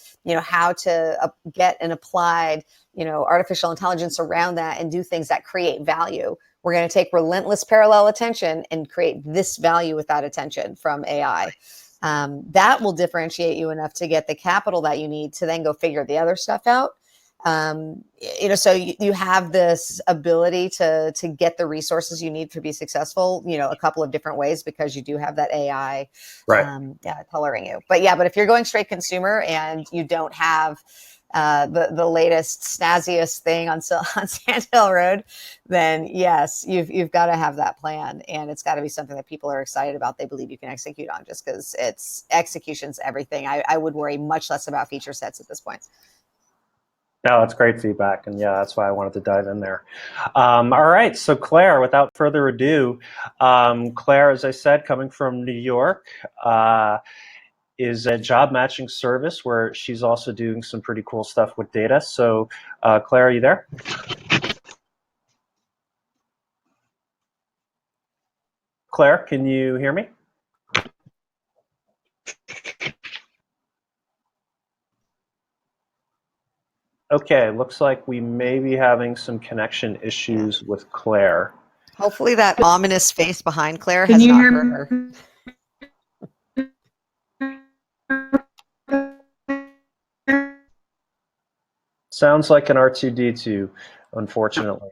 Speaker 5: how to get and applied, artificial intelligence around that and do things that create value. We're going to take relentless parallel attention and create this value with that attention from AI. That will differentiate you enough to get the capital that you need to then go figure the other stuff out. So you have this ability to get the resources you need to be successful, a couple of different ways, because you do have that AI,
Speaker 1: Right.
Speaker 5: coloring you. But if you're going straight consumer and you don't have the latest snazziest thing on Sand Hill Road, then yes, you've got to have that plan, and it's got to be something that people are excited about. They believe you can execute on, just because execution's everything. I would worry much less about feature sets at this point.
Speaker 1: No, that's great feedback, and yeah, that's why I wanted to dive in there. All right, so Claire, without further ado, Claire, as I said, coming from New York, is a job matching service where she's also doing some pretty cool stuff with data. So, Claire, are you there? Claire, can you hear me? Okay, looks like we may be having some connection issues with Claire.
Speaker 5: Hopefully that ominous face behind Claire
Speaker 6: Can
Speaker 5: has
Speaker 6: you
Speaker 5: not
Speaker 6: hear
Speaker 5: hurt her.
Speaker 1: Sounds like an R2D2, unfortunately.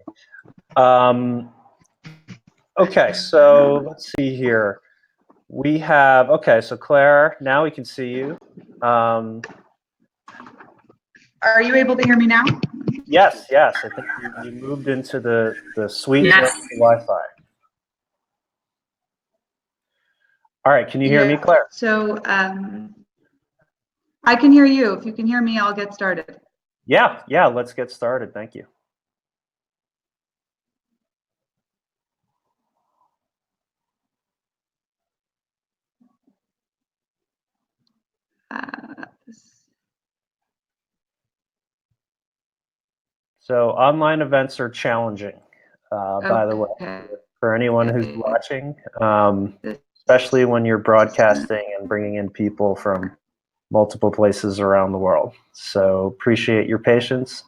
Speaker 1: Okay, so let's see here. We have, okay, so Claire, now we can see you.
Speaker 6: Are you able to hear me now?
Speaker 1: Yes, yes, I think you moved into the suite
Speaker 6: Yes.
Speaker 1: with the Wi-Fi. All right, can you hear me, Claire?
Speaker 6: So I can hear you. If you can hear me, I'll get started.
Speaker 1: Yeah, let's get started. Thank you. So online events are challenging, by the way, for anyone who's watching, especially when you're broadcasting and bringing in people from multiple places around the world. So appreciate your patience.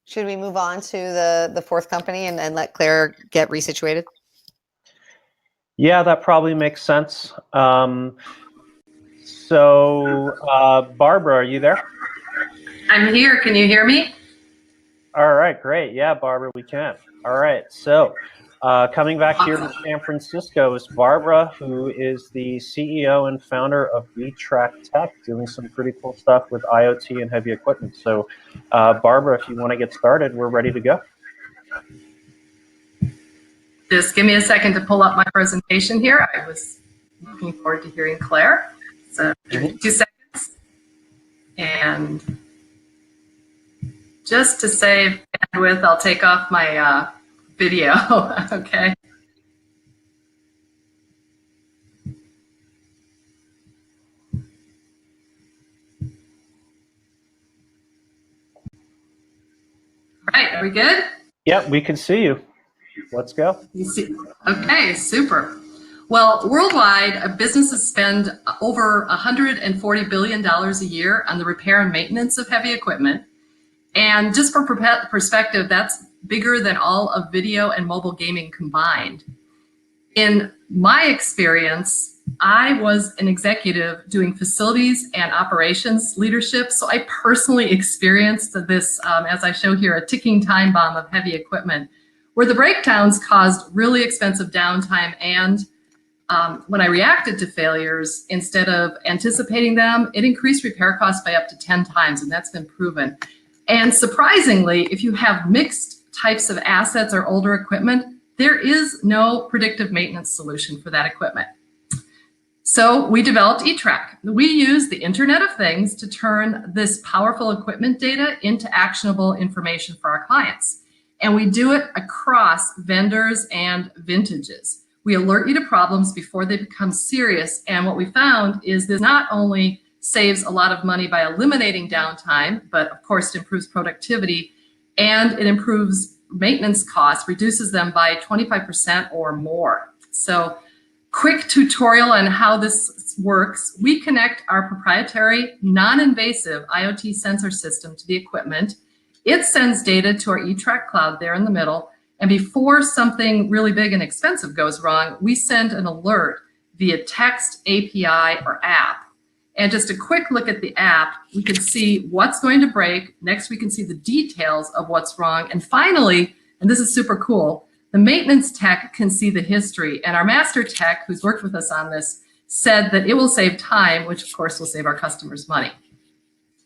Speaker 5: Should we move on to the fourth company and let Claire get resituated?
Speaker 1: Yeah, that probably makes sense. Barbara, are you there?
Speaker 7: I'm here. Can you hear me?
Speaker 1: All right, great. Yeah, Barbara, we can. All right, so coming back here to San Francisco is Barbara, who is the CEO and founder of eTrack Tech, doing some pretty cool stuff with IoT and heavy equipment. So, Barbara, if you want to get started, we're ready to go.
Speaker 7: Just give me a second to pull up my presentation here. I was looking forward to hearing Claire. So give me 2 seconds. And just to save bandwidth, I'll take off my video, okay? All right, are we good?
Speaker 1: Yep, we can see you. Let's go.
Speaker 7: You see? Okay, super. Well, worldwide, businesses spend over $140 billion a year on the repair and maintenance of heavy equipment. And just for perspective, that's bigger than all of video and mobile gaming combined. In my experience, I was an executive doing facilities and operations leadership. So I personally experienced this, as I show here, a ticking time bomb of heavy equipment, where the breakdowns caused really expensive downtime. And when I reacted to failures, instead of anticipating them, it increased repair costs by up to 10 times, and that's been proven. And surprisingly, if you have mixed types of assets or older equipment, there is no predictive maintenance solution for that equipment. So we developed eTrack. We use the Internet of Things to turn this powerful equipment data into actionable information for our clients. And we do it across vendors and vintages. We alert you to problems before they become serious. And what we found is this not only saves a lot of money by eliminating downtime, but of course it improves productivity and it improves maintenance costs, reduces them by 25% or more. So quick tutorial on how this works. We connect our proprietary non-invasive IoT sensor system to the equipment. It sends data to our eTrack cloud there in the middle. And before something really big and expensive goes wrong, we send an alert via text, API, or app. And just a quick look at the app, we can see what's going to break. Next, we can see the details of what's wrong. And finally, and this is super cool, the maintenance tech can see the history. And our master tech, who's worked with us on this, said that it will save time, which of course will save our customers money.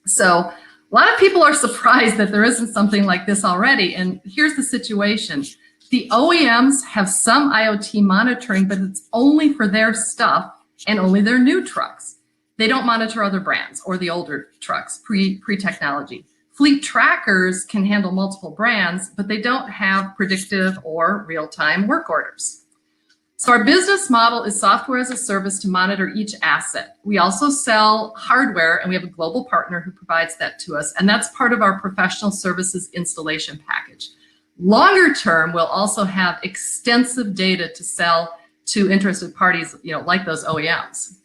Speaker 7: So a lot of people are surprised that there isn't something like this already. And here's the situation. The OEMs have some IoT monitoring, but it's only for their stuff and only their new trucks. They don't monitor other brands or the older trucks, pre-technology. Fleet trackers can handle multiple brands, but they don't have predictive or real-time work orders. So our business model is software as a service to monitor each asset. We also sell hardware, and we have a global partner who provides that to us, and that's part of our professional services installation package. Longer term, we'll also have extensive data to sell to interested parties, like those OEMs.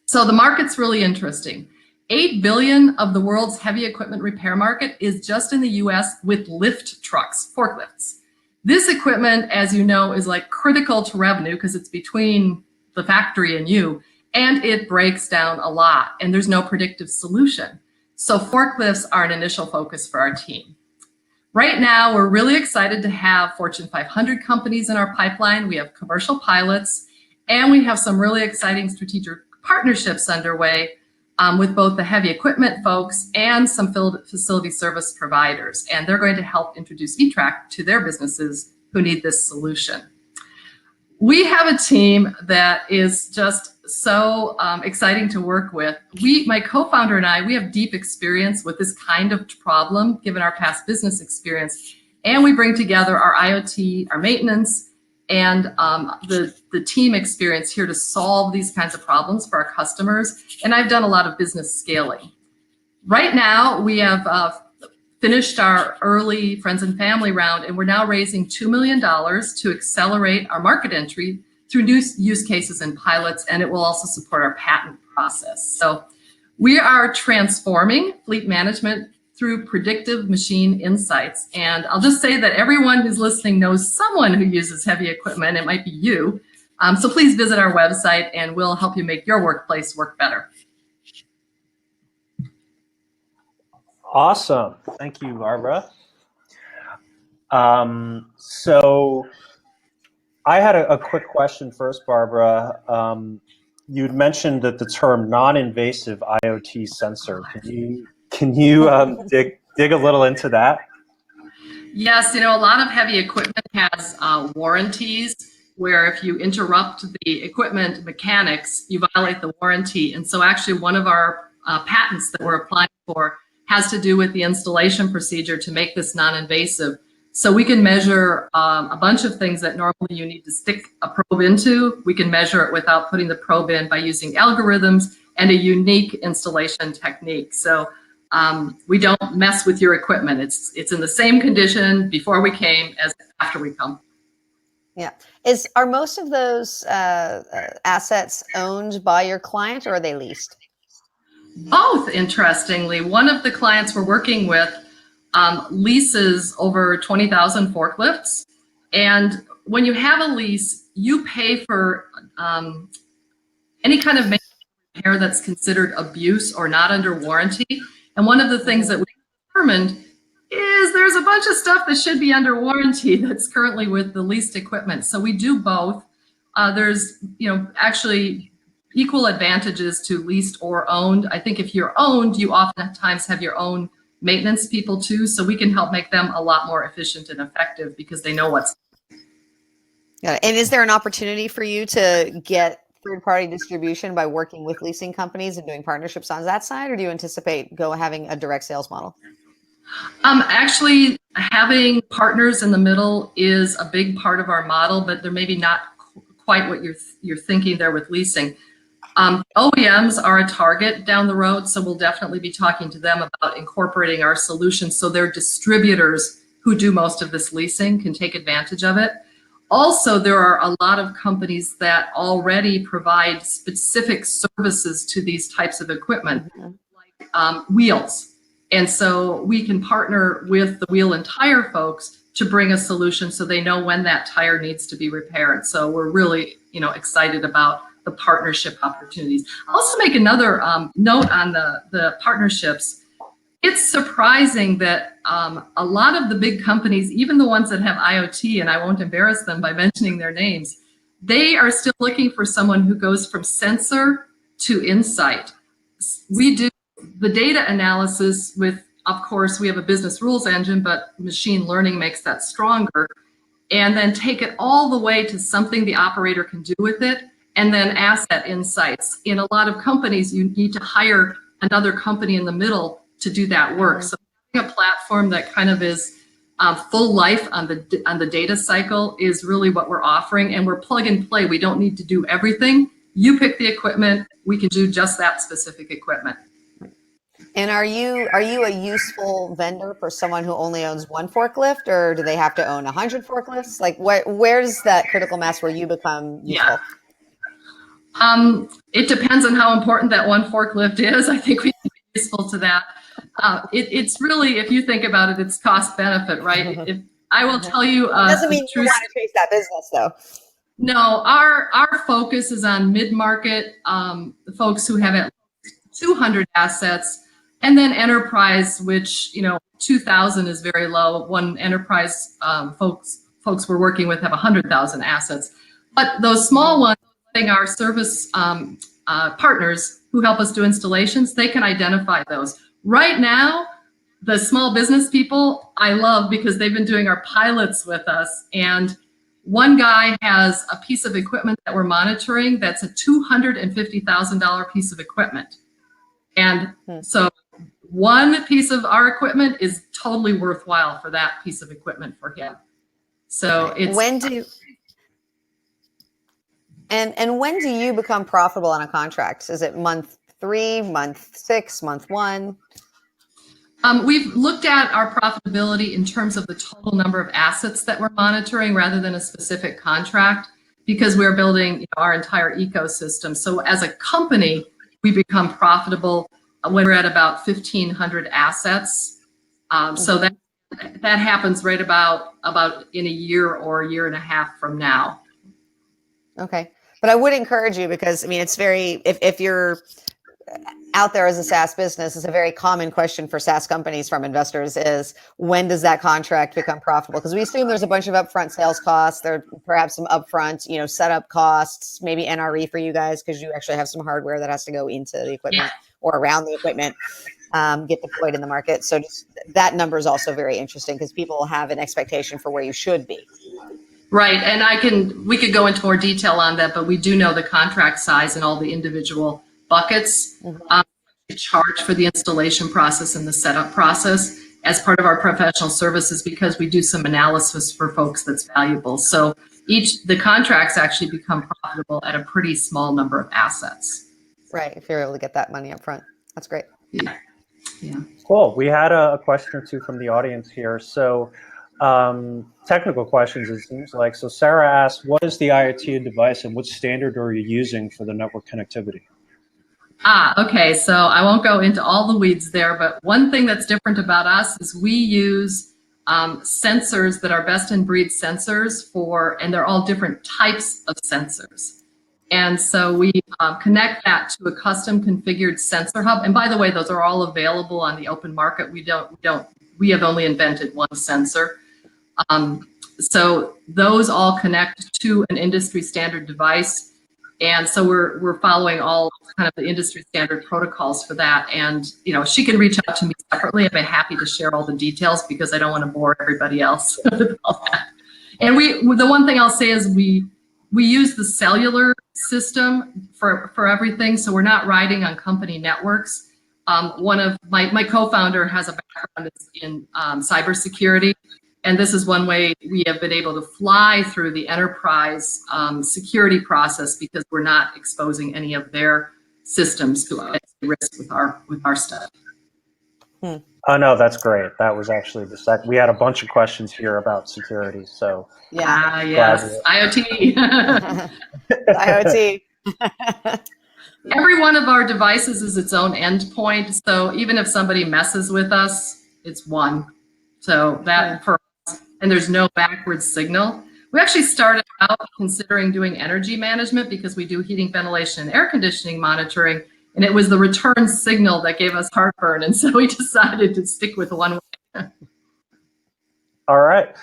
Speaker 7: So the market's really interesting. 8 billion of the world's heavy equipment repair market is just in the US with lift trucks, forklifts. This equipment, as you know, is like critical to revenue because it's between the factory and you, and it breaks down a lot, and there's no predictive solution. So forklifts are an initial focus for our team. Right now, we're really excited to have Fortune 500 companies in our pipeline. We have commercial pilots, and we have some really exciting strategic partnerships underway with both the heavy equipment folks and some facility service providers. And they're going to help introduce eTrack to their businesses who need this solution. We have a team that is just so exciting to work with. My co-founder and I, we have deep experience with this kind of problem, given our past business experience. And we bring together our IoT, our maintenance, and the team experience here to solve these kinds of problems for our customers. And I've done a lot of business scaling. Right now, we have finished our early friends and family round, and we're now raising $2 million to accelerate our market entry through new use cases and pilots, and it will also support our patent process. So we are transforming fleet management through predictive machine insights. And I'll just say that everyone who's listening knows someone who uses heavy equipment. It might be you. So please visit our website and we'll help you make your workplace work better.
Speaker 1: Awesome. Thank you, Barbara. So I had a quick question first, Barbara. You'd mentioned that the term non-invasive IoT sensor. Can you dig a little into that?
Speaker 7: Yes, a lot of heavy equipment has warranties where if you interrupt the equipment mechanics, you violate the warranty. And so actually one of our patents that we're applying for has to do with the installation procedure to make this non-invasive. So we can measure a bunch of things that normally you need to stick a probe into. We can measure it without putting the probe in by using algorithms and a unique installation technique. So we don't mess with your equipment. It's in the same condition before we came as after we come.
Speaker 5: Yeah. Are most of those assets owned by your client, or are they leased?
Speaker 7: Both, interestingly. One of the clients we're working with leases over 20,000 forklifts. And when you have a lease, you pay for any kind of repair that's considered abuse or not under warranty. And one of the things that we determined is there's a bunch of stuff that should be under warranty that's currently with the leased equipment. So we do both. There's, actually equal advantages to leased or owned. I think if you're owned, you oftentimes have your own maintenance people too, so we can help make them a lot more efficient and effective because they know what's.
Speaker 5: Yeah. And is there an opportunity for you to get third-party distribution by working with leasing companies and doing partnerships on that side, or do you anticipate having a direct sales model?
Speaker 7: Actually, having partners in the middle is a big part of our model, but they're maybe not quite what you're thinking there with leasing. OEMs are a target down the road, so we'll definitely be talking to them about incorporating our solutions so their distributors who do most of this leasing can take advantage of it. Also, there are a lot of companies that already provide specific services to these types of equipment, like wheels. And so we can partner with the wheel and tire folks to bring a solution so they know when that tire needs to be repaired. So we're really, excited about the partnership opportunities. I'll also make another note on the partnerships. It's surprising that a lot of the big companies, even the ones that have IoT, and I won't embarrass them by mentioning their names, they are still looking for someone who goes from sensor to insight. We do the data analysis with, of course, we have a business rules engine, but machine learning makes that stronger, and then take it all the way to something the operator can do with it, and then asset insights. In a lot of companies, you need to hire another company in the middle to do that work. So a platform that kind of is full life on the data cycle is really what we're offering, and we're plug and play. We don't need to do everything. You pick the equipment, we can do just that specific equipment.
Speaker 5: And are you a useful vendor for someone who only owns one forklift, or do they have to own 100 forklifts? Like, where's that critical mass where you become useful?
Speaker 7: Yeah. It depends on how important that one forklift is. I think we can be useful to that. It's really, if you think about it, it's cost benefit, right? If I will tell you,
Speaker 5: doesn't mean you want to chase that business, though.
Speaker 7: No, our focus is on mid-market folks who have at least 200 assets. And then enterprise, which, 2,000 is very low. One enterprise folks we're working with have 100,000 assets. But those small ones, letting our service partners who help us do installations, they can identify those. Right now, the small business people, I love because they've been doing our pilots with us. And one guy has a piece of equipment that we're monitoring that's a $250,000 piece of equipment. And so one piece of our equipment is totally worthwhile for that piece of equipment for him. So it's
Speaker 5: when do you become profitable on a contract? Is it month 3, month 6, month 1?
Speaker 7: We've looked at our profitability in terms of the total number of assets that we're monitoring rather than a specific contract, because we're building our entire ecosystem. So as a company, we become profitable when we're at about 1,500 assets. So that happens right about in a year or a year and a half from now.
Speaker 5: Okay. But I would encourage you, because I mean, it's very, if you're out there as a SaaS business, it's a very common question for SaaS companies from investors is, when does that contract become profitable? Because we assume there's a bunch of upfront sales costs. There are perhaps some upfront, setup costs, maybe NRE for you guys, because you actually have some hardware that has to go into the equipment or around the equipment, get deployed in the market. So just, that number is also very interesting, because people have an expectation for where you should be.
Speaker 7: Right, and we could go into more detail on that, but we do know the contract size and all the individual buckets. We charge for the installation process and the setup process as part of our professional services, because we do some analysis for folks that's valuable. So the contracts actually become profitable at a pretty small number of assets.
Speaker 5: Right, if you're able to get that money up front. That's great.
Speaker 7: Yeah.
Speaker 1: Cool. We had a question or two from the audience here. So technical questions, it seems like. So Sarah asked, what is the IoT device and what standard are you using for the network connectivity?
Speaker 7: Okay, so I won't go into all the weeds there, but one thing that's different about us is we use sensors that are best in breed sensors and they're all different types of sensors. And so we connect that to a custom configured sensor hub. And by the way, those are all available on the open market. We have only invented one sensor. So those all connect to an industry standard device. And so we're following all kind of the industry standard protocols for that. And, she can reach out to me separately. I'd be happy to share all the details, because I don't want to bore everybody else with all that. And the one thing I'll say is we use the cellular system for everything. So we're not riding on company networks. One of my co-founder has a background in cybersecurity. And this is one way we have been able to fly through the enterprise security process, because we're not exposing any of their systems to risk with our stuff.
Speaker 1: Oh, no, that's great. That was actually the second. We had a bunch of questions here about security. So
Speaker 5: Yeah.
Speaker 7: Yes, IoT.
Speaker 5: IoT.
Speaker 7: Every one of our devices is its own endpoint. So even if somebody messes with us, it's one. So and there's no backwards signal. We actually started out considering doing energy management, because we do heating, ventilation, and air conditioning monitoring. And it was the return signal that gave us heartburn. And so we decided to stick with one way.
Speaker 1: All right.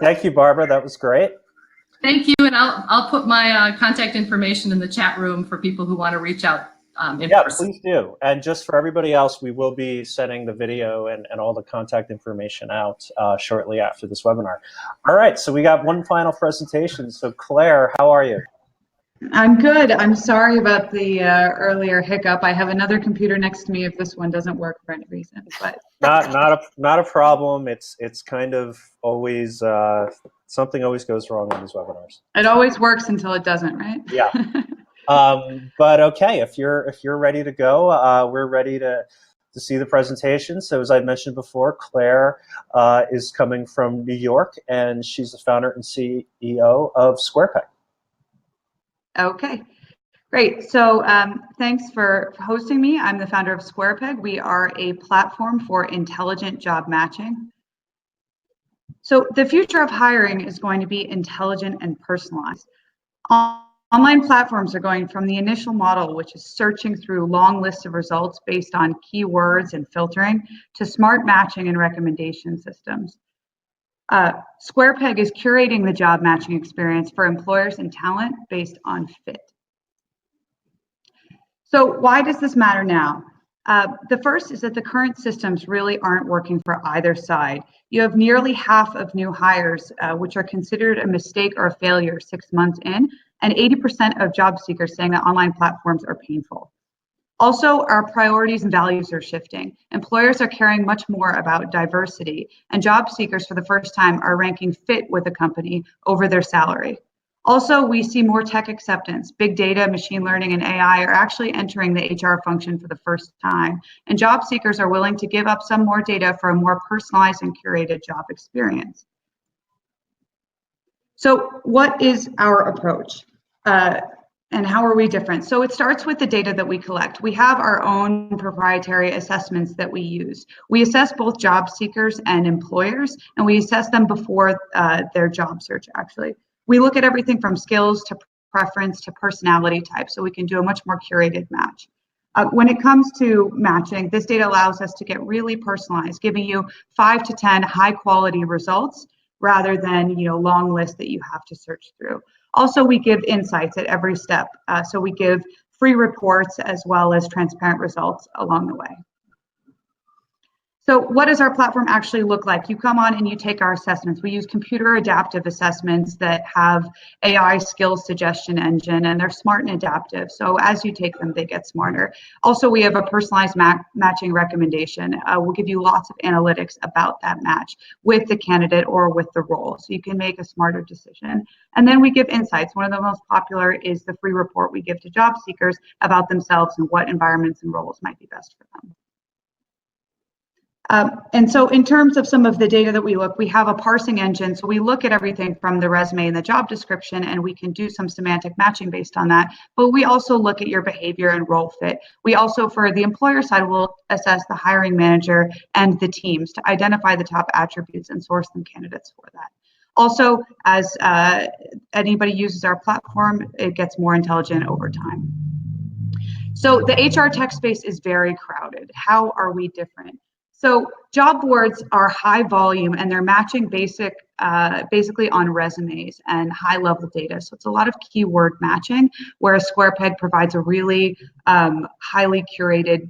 Speaker 1: Thank you, Barbara. That was great.
Speaker 7: Thank you. And I'll put my contact information in the chat room for people who want to reach out in person.
Speaker 1: Please do. And just for everybody else, we will be sending the video and all the contact information out shortly after this webinar. All right. So we got one final presentation. So Claire, how are you?
Speaker 6: I'm good. I'm sorry about the earlier hiccup. I have another computer next to me if this one doesn't work for any reason. But
Speaker 1: not a problem. It's kind of always something always goes wrong on these webinars.
Speaker 6: it always works until it doesn't, right?
Speaker 1: Yeah. But okay, if you're ready to go, we're ready to see the presentation. So as I mentioned before, Claire is coming from New York, and she's the founder and CEO of SquarePeg.
Speaker 6: Okay, great. So thanks for hosting me. I'm the founder of SquarePeg. We are a platform for intelligent job matching. So the future of hiring is going to be intelligent and personalized. Online platforms are going from the initial model, which is searching through long lists of results based on keywords and filtering, to smart matching and recommendation systems. SquarePeg is curating the job matching experience for employers and talent based on fit. So why does this matter now? The first is that the current systems really aren't working for either side. You have nearly half of new hires, which are considered a mistake or a failure 6 months in, and 80% of job seekers saying that online platforms are painful. Also, our priorities and values are shifting. Employers are caring much more about diversity, and job seekers for the first time are ranking fit with a company over their salary. Also, we see more tech acceptance. Big data, machine learning, and AI are actually entering the HR function for the first time, and job seekers are willing to give up some more data for a more personalized and curated job experience. So what is our approach? And how are we different? So it starts with the data that we collect. We have our own proprietary assessments that we use. We assess both job seekers and employers, and we assess them before their job search, actually. We look at everything from skills to preference to personality type, so we can do a much more curated match. When it comes to matching, this data allows us to get really personalized, giving you 5 to 10 high quality results rather than long lists that you have to search through. Also, we give insights at every step. So we give free reports as well as transparent results along the way. So what does our platform actually look like? You come on and you take our assessments. We use computer adaptive assessments that have AI skills suggestion engine, and they're smart and adaptive. So as you take them, they get smarter. Also, we have a personalized matching recommendation. We'll give you lots of analytics about that match with the candidate or with the role, so you can make a smarter decision. And then we give insights. One of the most popular is the free report we give to job seekers about themselves and what environments and roles might be best for them. And so in terms of some of the data that we have a parsing engine. So we look at everything from the resume and the job description, and we can do some semantic matching based on that. But we also look at your behavior and role fit. We also, for the employer side, will assess the hiring manager and the teams to identify the top attributes and source them candidates for that. Also, as anybody uses our platform, it gets more intelligent over time. So the HR tech space is very crowded. How are we different? So job boards are high volume and they're matching basically on resumes and high level data. So it's a lot of keyword matching, whereas SquarePeg provides a really highly curated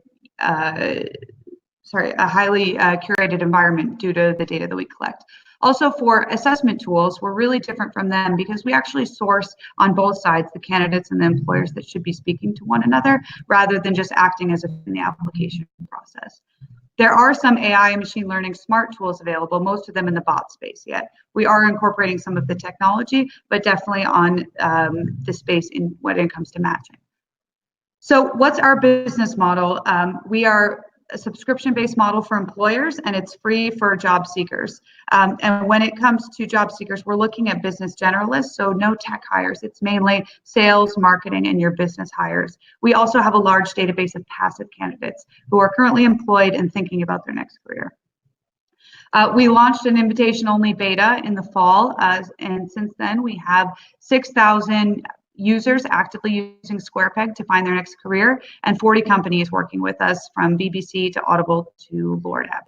Speaker 6: environment due to the data that we collect. Also, for assessment tools, we're really different from them because we actually source on both sides the candidates and the employers that should be speaking to one another rather than just acting as in the application process. There are some AI and machine learning smart tools available, most of them in the bot space yet. We are incorporating some of the technology, but definitely on the space when it comes to matching. So what's our business model? We are a subscription-based model for employers, and it's free for job seekers. And when it comes to job seekers, we're looking at business generalists, so no tech hires. It's mainly sales, marketing, and your business hires. We also have a large database of passive candidates who are currently employed and thinking about their next career. We launched an invitation-only beta in the fall, and since then we have 6,000 users actively using SquarePeg to find their next career, and 40 companies working with us from BBC to Audible to Lord Abbey.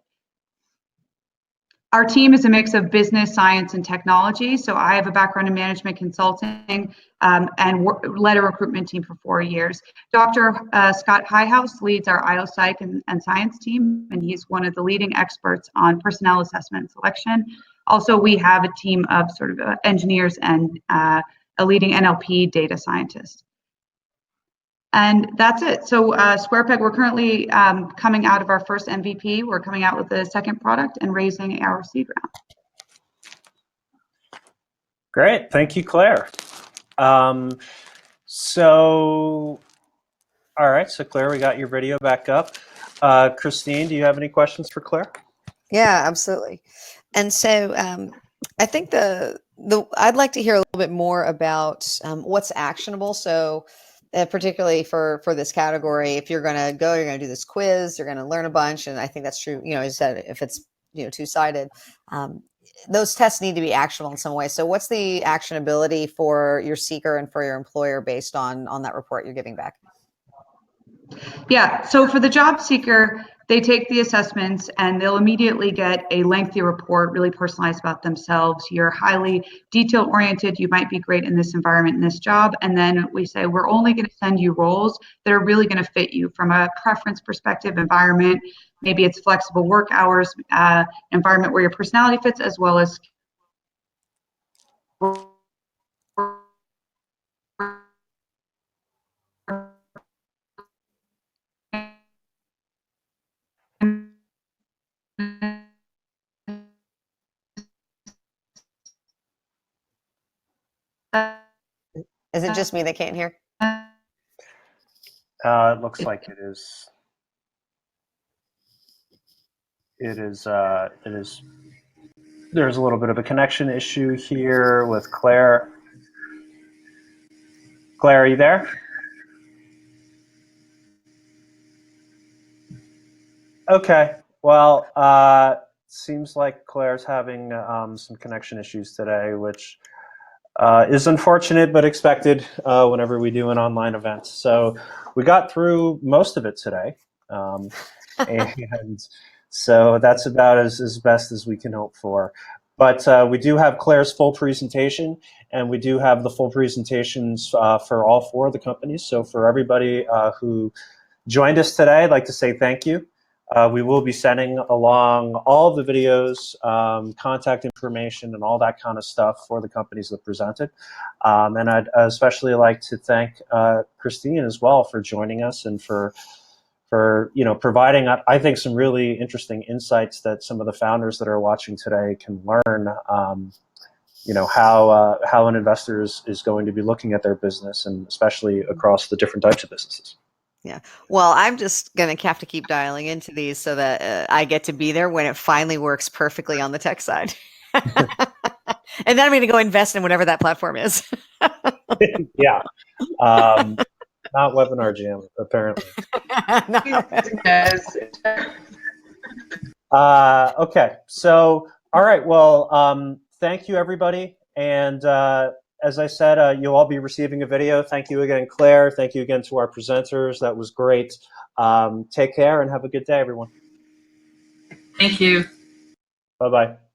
Speaker 6: Our team is a mix of business, science, and technology. So I have a background in management consulting and led a recruitment team for 4 years. Dr. Scott Highhouse leads our IO-Psych and science team, and he's one of the leading experts on personnel assessment and selection. Also, we have a team of sort of engineers and a leading NLP data scientist. And that's it. So SquarePeg, we're currently coming out of our first MVP. We're coming out with the second product and raising our seed round.
Speaker 1: Great. Thank you, Claire. All right. So Claire, we got your video back up. Christine, do you have any questions for Claire?
Speaker 5: Yeah, absolutely. And so I think I'd like to hear a little bit more about what's actionable. So particularly for this category, if you're going to go, you're going to do this quiz, you're going to learn a bunch. And I think that's true. You know, is that if it's, two-sided, those tests need to be actionable in some way. So what's the actionability for your seeker and for your employer based on that report you're giving back?
Speaker 6: Yeah, so for the job seeker, they take the assessments and they'll immediately get a lengthy report, really personalized about themselves. You're highly detail oriented. You might be great in this environment, in this job. And then we say, we're only going to send you roles that are really going to fit you from a preference perspective, environment. Maybe it's flexible work hours, environment where your personality fits, as well as
Speaker 5: Is it just me that can't hear?
Speaker 1: It looks like it is. It is. There's a little bit of a connection issue here with Claire. Claire, are you there? Okay. Well, seems like Claire's having some connection issues today, which is unfortunate but expected whenever we do an online event. So we got through most of it today. And so that's about as best as we can hope for. But we do have Claire's full presentation, and we do have the full presentations for all 4 of the companies. So for everybody who joined us today, I'd like to say thank you. We will be sending along all of the videos, contact information, and all that kind of stuff for the companies that presented. And I'd especially like to thank Christine as well for joining us and for providing, I think, some really interesting insights that some of the founders that are watching today can learn. How an investor is going to be looking at their business, and especially across the different types of businesses.
Speaker 5: Yeah. Well, I'm just going to have to keep dialing into these so that I get to be there when it finally works perfectly on the tech side. And then I'm going to go invest in whatever that platform is.
Speaker 1: Yeah. Not Webinar Jam, apparently. Okay. So, all right. Well, thank you, everybody. And as I said, you'll all be receiving a video. Thank you again, Claire. Thank you again to our presenters. That was great. Take care and have a good day, everyone.
Speaker 7: Thank you.
Speaker 1: Bye-bye.